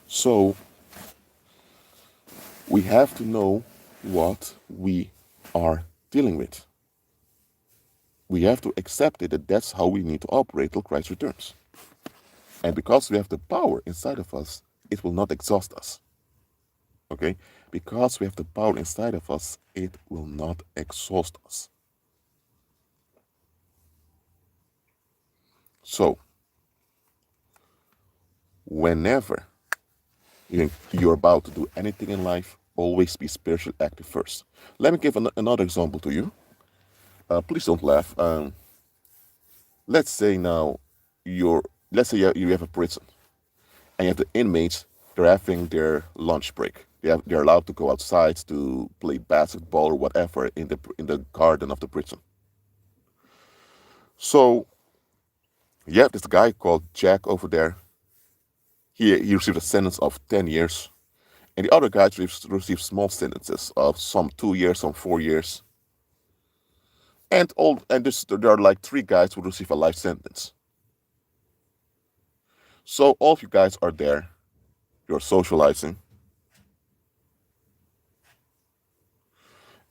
[SPEAKER 1] So we have to know what we are dealing with. We have to accept it that that's how we need to operate till Christ returns. And because we have the power inside of us, it will not exhaust us. Okay? Because we have the power inside of us, it will not exhaust us. So, whenever you're about to do anything in life, always be spiritually active first. Let me give another example to you. Please don't laugh. Let's say now let's say you have a prison, and you have the inmates. They're having their lunch break. They're allowed to go outside to play basketball or whatever in the garden of the prison. So you have this guy called Jack over there. He received a sentence of 10 years, and the other guys received small sentences of some 2 years, some 4 years. There are like three guys who receive a life sentence. So all of you guys are there, you're socializing,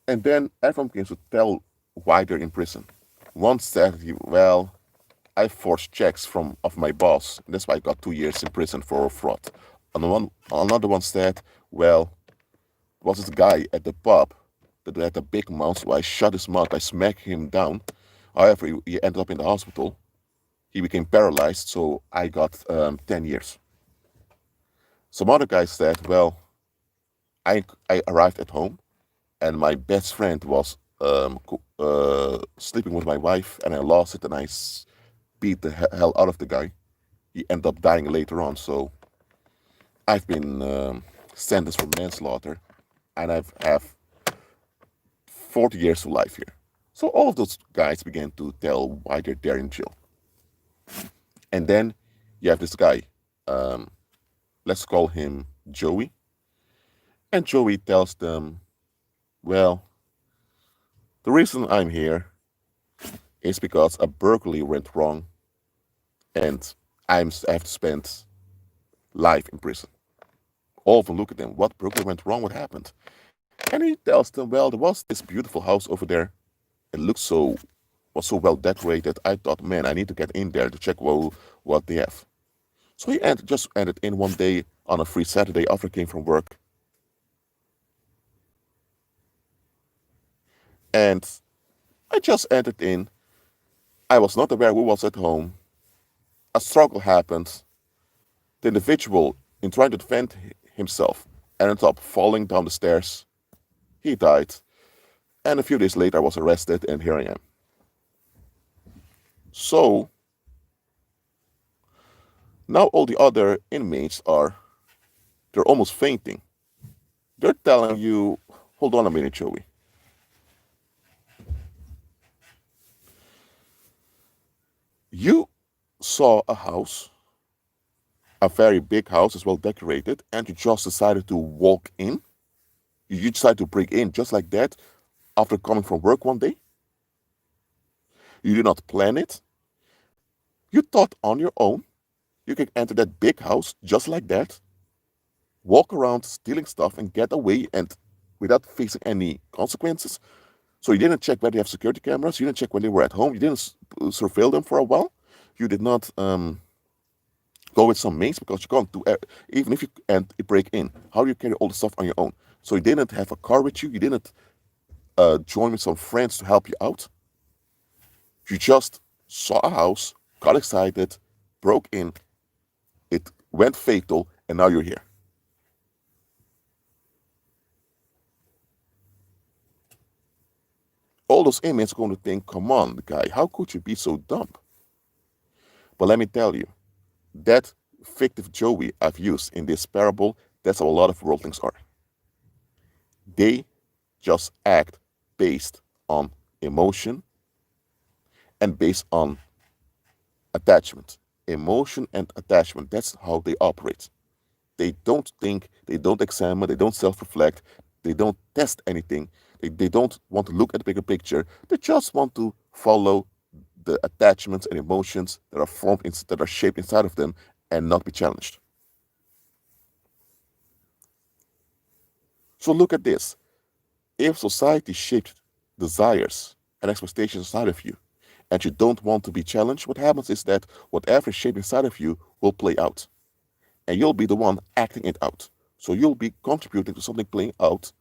[SPEAKER 1] and then everyone begins to tell why they're in prison. One said, well, I forged checks of my boss, and that's why I got 2 years in prison for fraud. And another one said, well, there was this guy at the pub that had a big mouth, so I shut his mouth, I smacked him down. However, he ended up in the hospital. He became paralyzed, so I got 10 years. Some other guy said, well, I arrived at home, and my best friend was sleeping with my wife, and I lost it, and I beat the hell out of the guy. He ended up dying later on, so I've been sentenced for manslaughter, and I have 40 years to life here. So all of those guys began to tell why they're there in jail. And then you have this guy, let's call him Joey. And Joey tells them, well, the reason I'm here is because a burglary went wrong and I have to spend life in prison. All of them look at him, what burglary went wrong? What happened? And he tells them, well, there was this beautiful house over there. It was so well decorated. I thought, man, I need to get in there to check what they have. So he just ended in one day on a free Saturday after he came from work. And I just entered in. I was not aware who was at home. A struggle happened. The individual, in trying to defend himself, ended up falling down the stairs. He died. And a few days later, I was arrested, and here I am. So, now all the other inmates they're almost fainting. They're telling you, hold on a minute, Joey. You saw a house, a very big house, as well decorated, and you just decided to walk in. You decided to break in just like that after coming from work one day. You did not plan it. You thought on your own you could enter that big house just like that, walk around stealing stuff and get away and without facing any consequences. So you didn't check whether they have security cameras. You didn't check when they were at home. You didn't surveil them for a while. You did not go with some mates because you can't do even if you break in. How do you carry all the stuff on your own? So you didn't have a car with you. You didn't join with some friends to help you out. You just saw a house, got excited, broke in. It went fatal, and now you're here. All those inmates are going to think, come on, guy, how could you be so dumb? But let me tell you, that fictive Joey I've used in this parable, that's how a lot of worldlings are. They just act based on emotion and based on attachment. Emotion and attachment, that's how they operate. They don't think, they don't examine, they don't self-reflect, they don't test anything, they don't want to look at the bigger picture, they just want to follow the attachments and emotions that that are shaped inside of them and not be challenged. So look at this. If society shaped desires and expectations inside of you, and you don't want to be challenged, what happens is that whatever is shaped inside of you will play out. And you'll be the one acting it out. So you'll be contributing to something playing out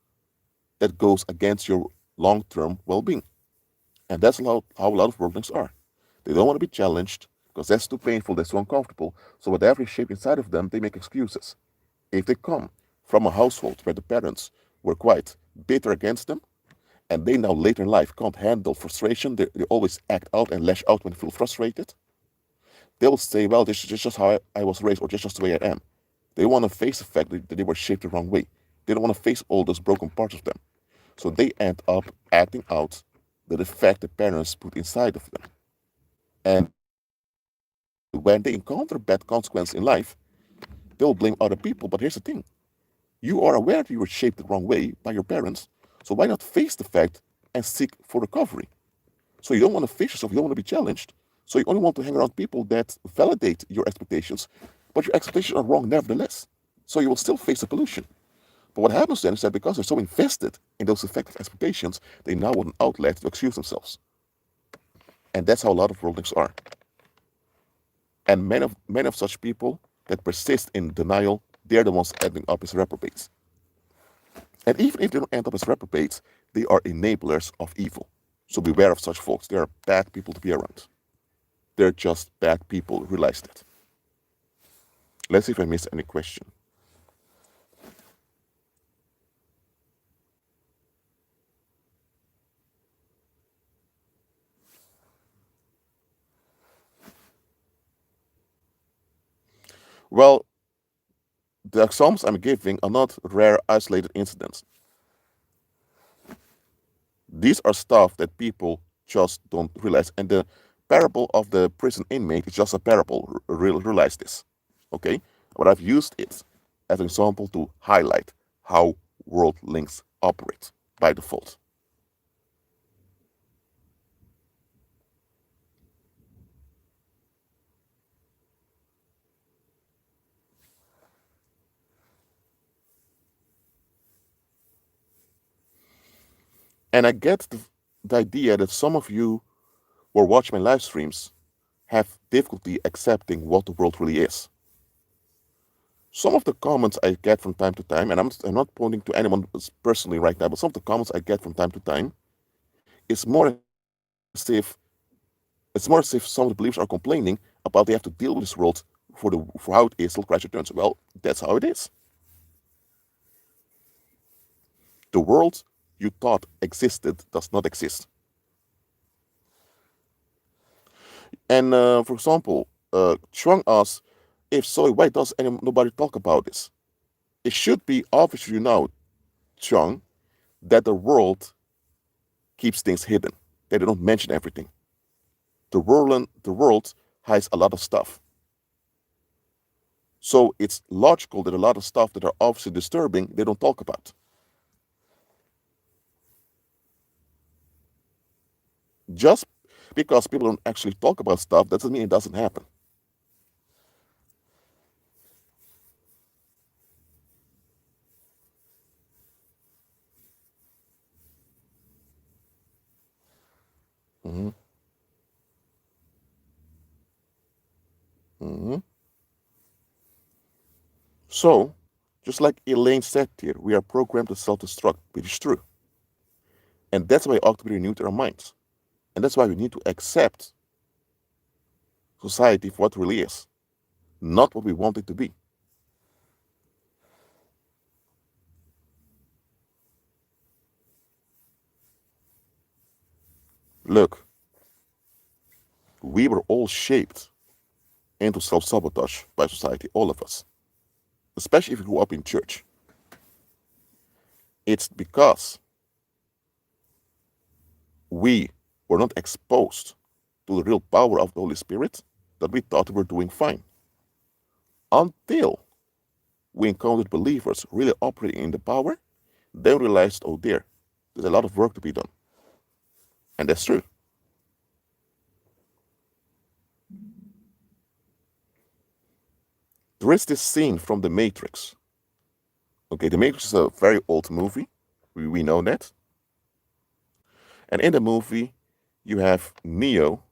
[SPEAKER 1] that goes against your long-term well-being. And that's how a lot of worldlings are. They don't want to be challenged because that's too painful, that's too uncomfortable. So whatever is shaped inside of them, they make excuses. If they come from a household where the parents were quite bitter against them, and they now later in life can't handle frustration, they always act out and lash out when they feel frustrated, they'll say, well, this is just how I was raised, or just the way I am. They want to face the fact that they were shaped the wrong way. They don't want to face all those broken parts of them. So they end up acting out the defect the parents put inside of them. And when they encounter bad consequence in life, they'll blame other people. But here's the thing: you are aware that you were shaped the wrong way by your parents, so why not face the fact and seek for recovery? So you don't want to face yourself, you don't want to be challenged. So you only want to hang around people that validate your expectations, but your expectations are wrong nevertheless. So you will still face the pollution. But what happens then is that because they're so invested in those effective expectations, they now want an outlet to excuse themselves. And that's how a lot of worldlings are. And many of such people that persist in denial, they're the ones ending up as reprobates. And even if they don't end up as reprobates, they are enablers of evil. So beware of such folks. They are bad people to be around. They're just bad people. Realize that. Let's see if I missed any question. Well, the examples I'm giving are not rare, isolated incidents. These are stuff that people just don't realize. And the parable of the prison inmate is just a parable. Realize this. Okay? But I've used it as an example to highlight how worldlings operate by default. And I get the idea that some of you who watch my live streams have difficulty accepting what the world really is. Some of the comments I get from time to time, and I'm not pointing to anyone personally right now, but some of the comments I get from time to time is more as if some of the believers are complaining about they have to deal with this world for how it is till Christ returns. Well, that's how it is. The world you thought existed does not exist. And for example, Chuang asks, if so, why does nobody talk about this? It should be obvious to you now, Chuang, that the world keeps things hidden. They don't mention everything. The world hides a lot of stuff. So it's logical that a lot of stuff that are obviously disturbing, they don't talk about. Just because people don't actually talk about stuff doesn't mean it doesn't happen. Mm-hmm. Mm-hmm. So, just like Elaine said here, we are programmed to self-destruct, which is true. And that's why we ought to be renewed in our minds. And that's why we need to accept society for what it really is, not what we want it to be. Look, we were all shaped into self-sabotage by society, all of us, especially if you grew up in church. It's because we were not exposed to the real power of the Holy Spirit that we thought we were doing fine. Until we encountered believers really operating in the power, then we realized, oh dear, there's a lot of work to be done. And that's true. There is this scene from The Matrix. Okay, The Matrix is a very old movie. We know that. And in the movie, you have Neo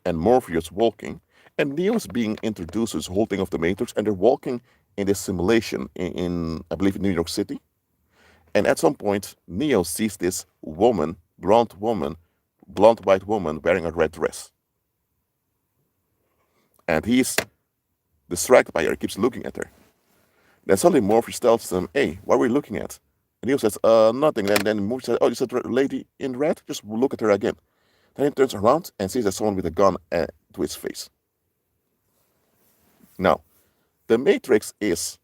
[SPEAKER 1] and Morpheus walking, and Neo is being introduced to this whole thing of the Matrix, and they're walking in this simulation in I believe, New York City. And at some point, Neo sees this blonde white woman wearing a red dress. And he's distracted by her, he keeps looking at her. Then suddenly Morpheus tells him, hey, what are we looking at? And Neo says, nothing. Then Morpheus says, oh, you said lady in red? Just look at her again. Then he turns around and sees there's someone with a gun to his face. Now, the Matrix is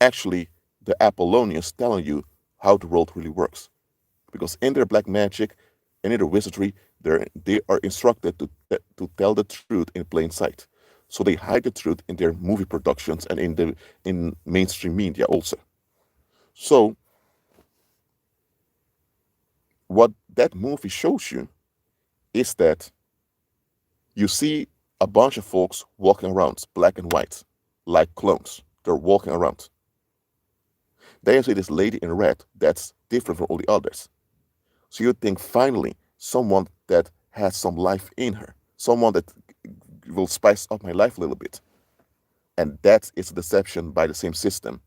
[SPEAKER 1] actually the Apollonians telling you how the world really works. Because in their black magic and in their wizardry, They are instructed to tell the truth in plain sight. So they hide the truth in their movie productions and in mainstream media also. So what that movie shows you is that you see a bunch of folks walking around, black and white, like clones. They're walking around. Then you see this lady in red that's different from all the others. So you think finally someone that has some life in her, someone that will spice up my life a little bit. And that is a deception by the same system.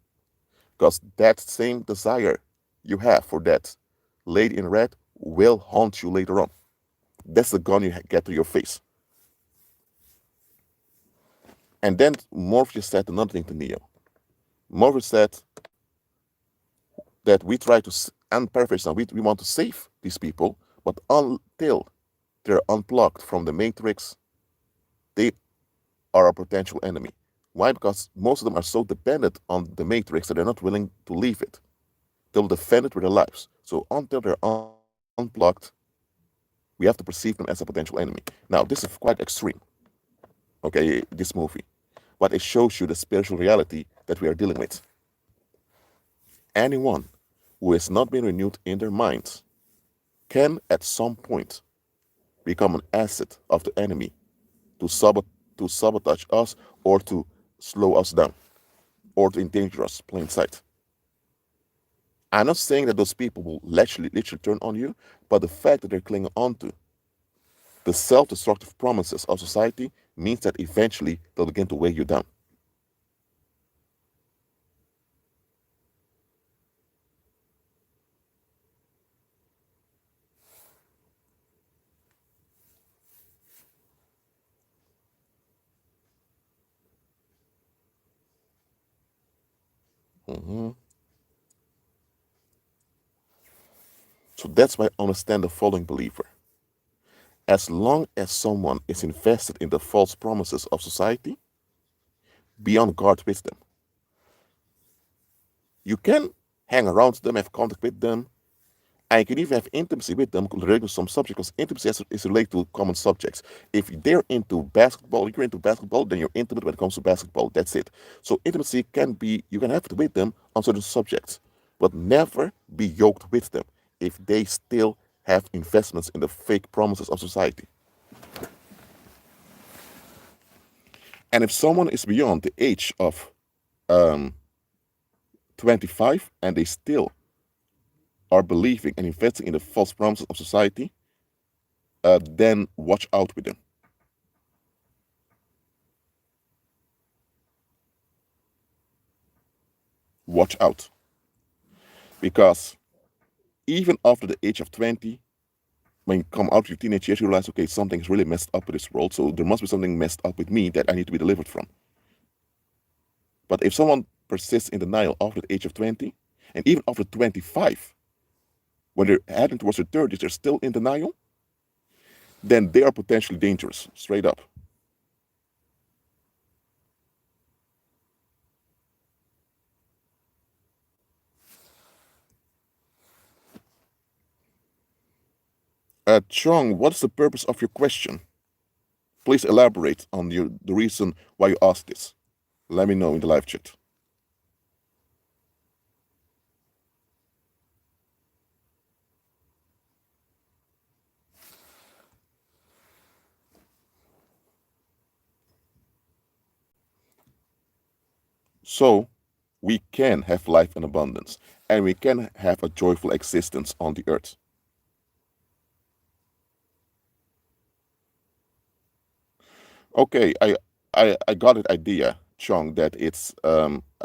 [SPEAKER 1] Because that same desire you have for that lady in red will haunt you later on. That's the gun you get to your face. And then Morpheus said another thing to Neo. Morpheus said that we try to, and paraphrase now, we want to save these people, but until they're unplugged from the matrix, they are a potential enemy. Why? Because most of them are so dependent on the matrix that they're not willing to leave it. They'll defend it with their lives. So until they're unplugged, we have to perceive them as a potential enemy. Now, this is quite extreme, okay, this movie, but it shows you the spiritual reality that we are dealing with. Anyone who has not been renewed in their minds can at some point become an asset of the enemy to, to sabotage us or to slow us down or to endanger us plain sight. I'm not saying that those people will literally turn on you, but the fact that they're clinging on to the self-destructive promises of society means that eventually they'll begin to weigh you down. Mhm. So that's why I understand the following, believer. As long as someone is invested in the false promises of society, be on guard with them. You can hang around them, have contact with them, and you can even have intimacy with them related to some subject, because intimacy is related to common subjects. If they're into basketball, you're into basketball, then you're intimate when it comes to basketball. That's it. So intimacy can be, you can have it with them on certain subjects, but never be yoked with them if they still have investments in the fake promises of society. And if someone is beyond the age of um, 25 and they still are believing and investing in the false promises of society, then watch out with them. Watch out. Because even after the age of 20, when you come out of your teenage years, you realize, okay, something's really messed up with this world. So there must be something messed up with me that I need to be delivered from. But if someone persists in denial after the age of 20, and even after 25, when they're heading towards their 30s, they're still in denial, then they are potentially dangerous, straight up. Chong, what's the purpose of your question? Please elaborate on the reason why you asked this. Let me know in the live chat. So, we can have life in abundance and we can have a joyful existence on the earth. Okay, I got an idea, Chong, that it's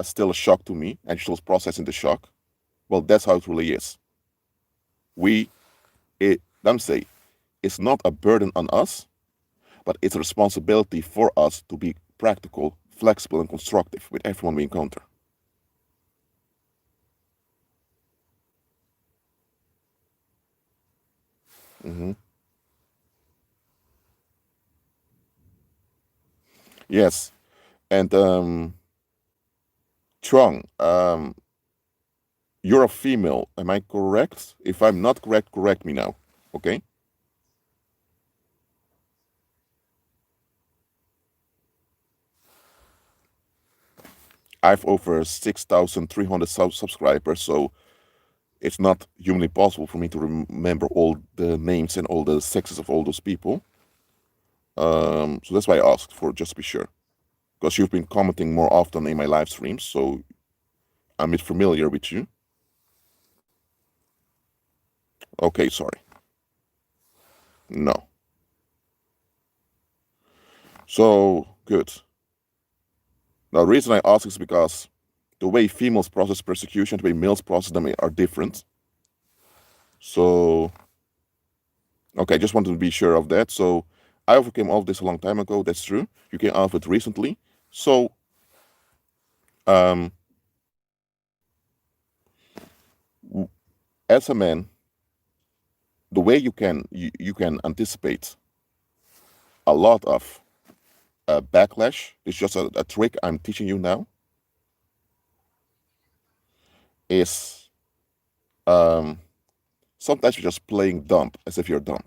[SPEAKER 1] still a shock to me and still processing the shock. Well, that's how it really is. Let me say, it's not a burden on us, but it's a responsibility for us to be practical, flexible, and constructive with everyone we encounter. Hmm. Yes, and Trong, you're a female. Am I correct? If I'm not correct, correct me now. Okay. I've over 6,300 subscribers, so it's not humanly possible for me to remember all the names and all the sexes of all those people. So that's why I asked for, just to be sure. Because you've been commenting more often in my live streams, so I'm a bit familiar with you. Okay, sorry. No. So, good. Now, the reason I ask is because the way females process persecution, the way males process them are different. So, okay, just wanted to be sure of that. So, I overcame all of this a long time ago. That's true. You came out of it recently. So, as a man, the way you can anticipate a lot of backlash. It's just a trick I'm teaching you now. Is sometimes you're just playing dumb as if you're dumb.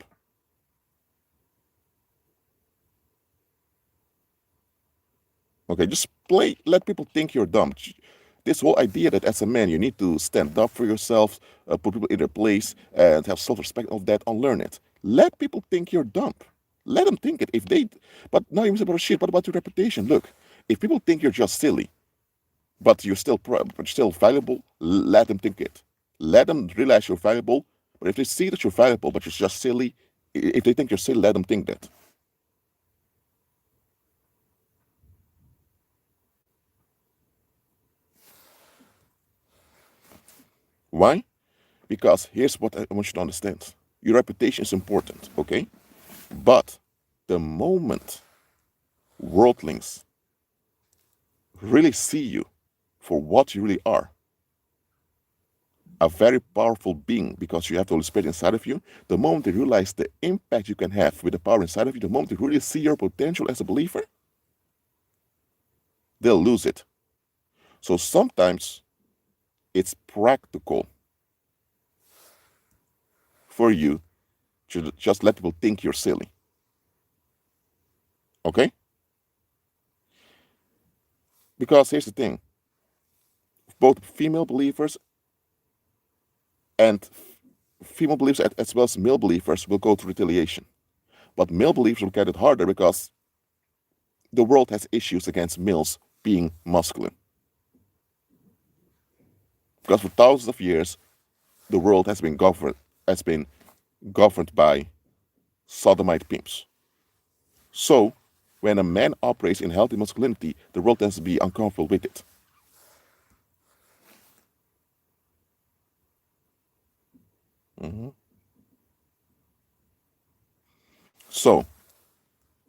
[SPEAKER 1] Okay, just play. Let people think you're dumb. This whole idea that as a man you need to stand up for yourself, put people in their place, and have self-respect of that, unlearn it. Let people think you're dumb. Let them think it. If they, but now you say, "But shit, what about your reputation?" Look, if people think you're just silly, but you're still valuable, let them think it. Let them realize you're valuable. But if they see that you're valuable, but you're just silly, if they think you're silly, let them think that. Why? Because here's what I want you to understand. Your reputation is important, okay? But the moment worldlings really see you for what you really are, a very powerful being, because you have the Holy Spirit inside of you, the moment they realize the impact you can have with the power inside of you, the moment they really see your potential as a believer, they'll lose it. So sometimes it's practical for you to just let people think you're silly. Okay? Because here's the thing, both female believers and female believers as well as male believers will go through retaliation. But male believers will get it harder because the world has issues against males being masculine. Because for thousands of years, the world has been governed by sodomite pimps. So when a man operates in healthy masculinity, the world tends to be uncomfortable with it. So,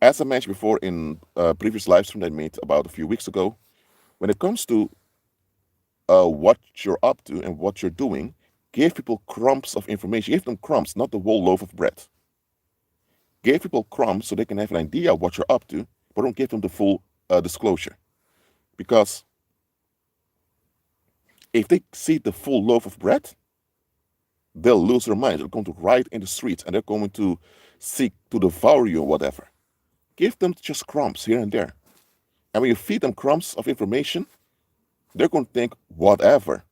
[SPEAKER 1] as I mentioned before in a previous live stream that I made about a few weeks ago, when it comes to what you're up to and what you're doing, give people crumbs of information. Give them crumbs, not the whole loaf of bread. Give people crumbs so they can have an idea of what you're up to, but don't give them the full disclosure. Because if they see the full loaf of bread, they'll lose their minds. They're going to riot in the streets and they're going to seek to devour you or whatever. Give them just crumbs here and there. And when you feed them crumbs of information, they're going to think whatever.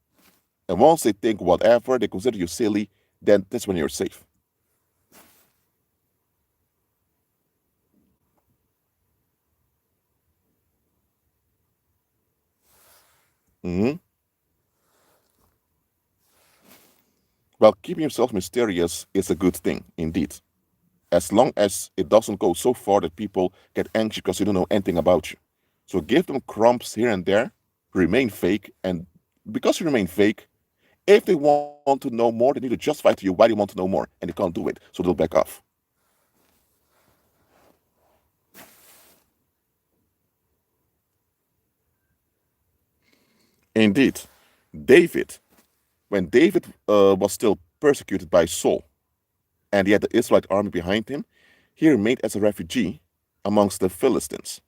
[SPEAKER 1] And once they think whatever, they consider you silly, then that's when you're safe. Well, keeping yourself mysterious is a good thing, indeed. As long as it doesn't go so far that people get anxious because you don't know anything about you. So give them crumbs here and there, remain fake, and because you remain fake, if they want to know more, they need to justify to you why they want to know more, and they can't do it, so they'll back off. Indeed, David, when David was still persecuted by Saul, and he had the Israelite army behind him, he remained as a refugee amongst the Philistines.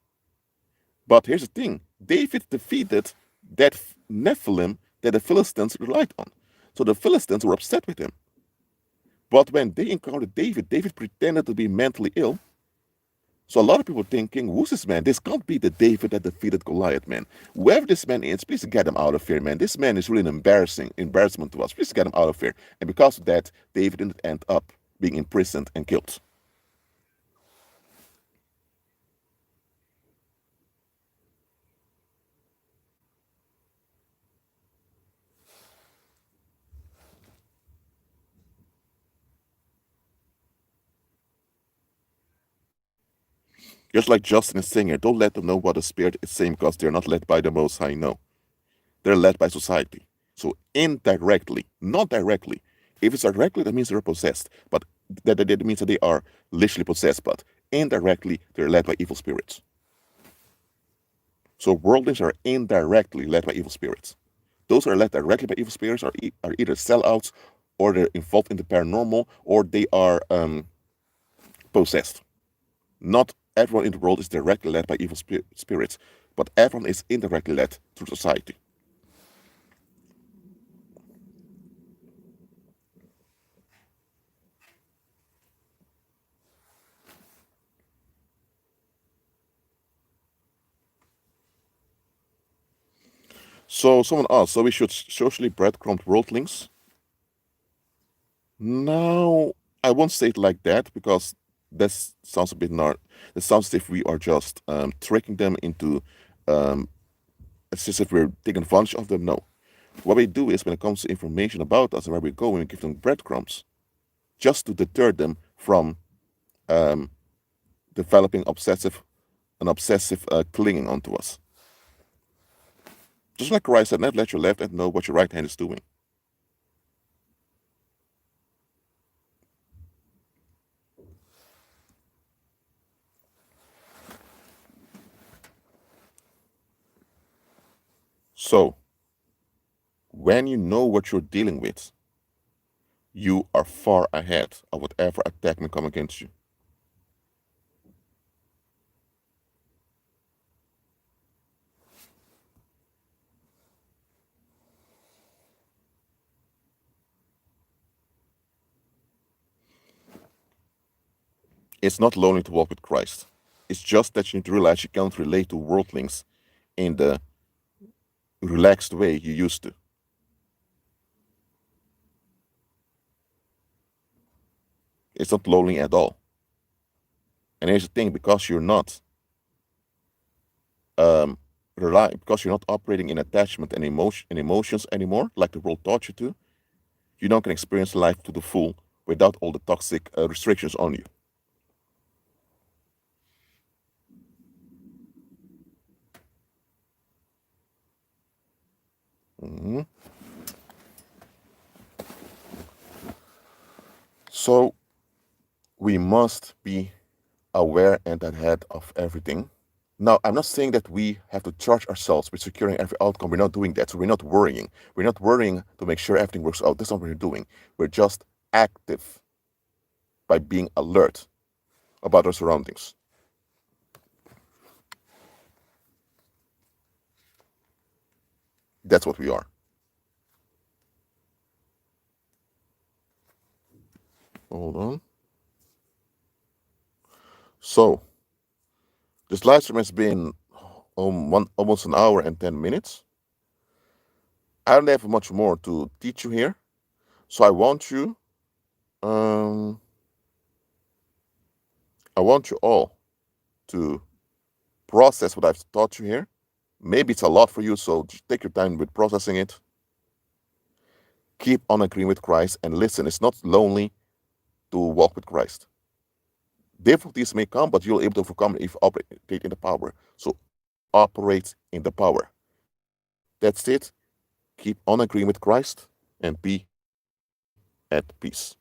[SPEAKER 1] But here's the thing, David defeated that Nephilim that the Philistines relied on. So the Philistines were upset with him. But when they encountered David, David pretended to be mentally ill So a lot of people thinking, who's this man? This can't be the David that defeated Goliath, man. Whoever this man is, please get him out of here, man. This man is really an embarrassment to us. Please get him out of here. And because of that, David didn't end up being imprisoned and killed. Just like Justin is saying here, don't let them know what the Spirit is saying because they're not led by the Most High, no. They're led by society. So indirectly, not directly. If it's directly, that means they're possessed. But that means that they are literally possessed. But indirectly, they're led by evil spirits. So worldlings are indirectly led by evil spirits. Those who are led directly by evil spirits are either sellouts, or they're involved in the paranormal, or they are possessed. Not everyone in the world is directly led by evil spirits, but everyone is indirectly led through society. So someone asked, so we should socially breadcrumb worldlings? No, I won't say it like that because that sounds a bit that sounds as if we are just tricking them into, it's as if we're taking advantage of them. No. What we do is when it comes to information about us and where we go, we give them breadcrumbs just to deter them from um, developing an obsessive clinging onto us. Just like Christ said, never let your left hand know what your right hand is doing. So, when you know what you're dealing with, you are far ahead of whatever attack may come against you. It's not lonely to walk with Christ. It's just that you need to realize you can't relate to worldlings in the relaxed way you used to. It's not lonely at all. And here's the thing, because you're not because you're not operating in attachment and emotions anymore, like the world taught you to, you now can experience life to the full without all the toxic restrictions on you. Mhm. So we must be aware and ahead of everything. Now, I'm not saying that we have to charge ourselves with securing every outcome. We're not doing that. So we're not worrying. We're not worrying to make sure everything works out. That's not what we're doing. We're just active by being alert about our surroundings. That's what we are. Hold on. So, this live stream has been almost an hour and 10 minutes. I don't have much more to teach you here. So um, I want you all to process what I've taught you here. Maybe it's a lot for you, so just take your time with processing it. Keep on agreeing with Christ and listen. It's not lonely to walk with Christ. Difficulties may come, but you'll be able to overcome if you operate in the power. So operate in the power. That's it. Keep on agreeing with Christ and be at peace.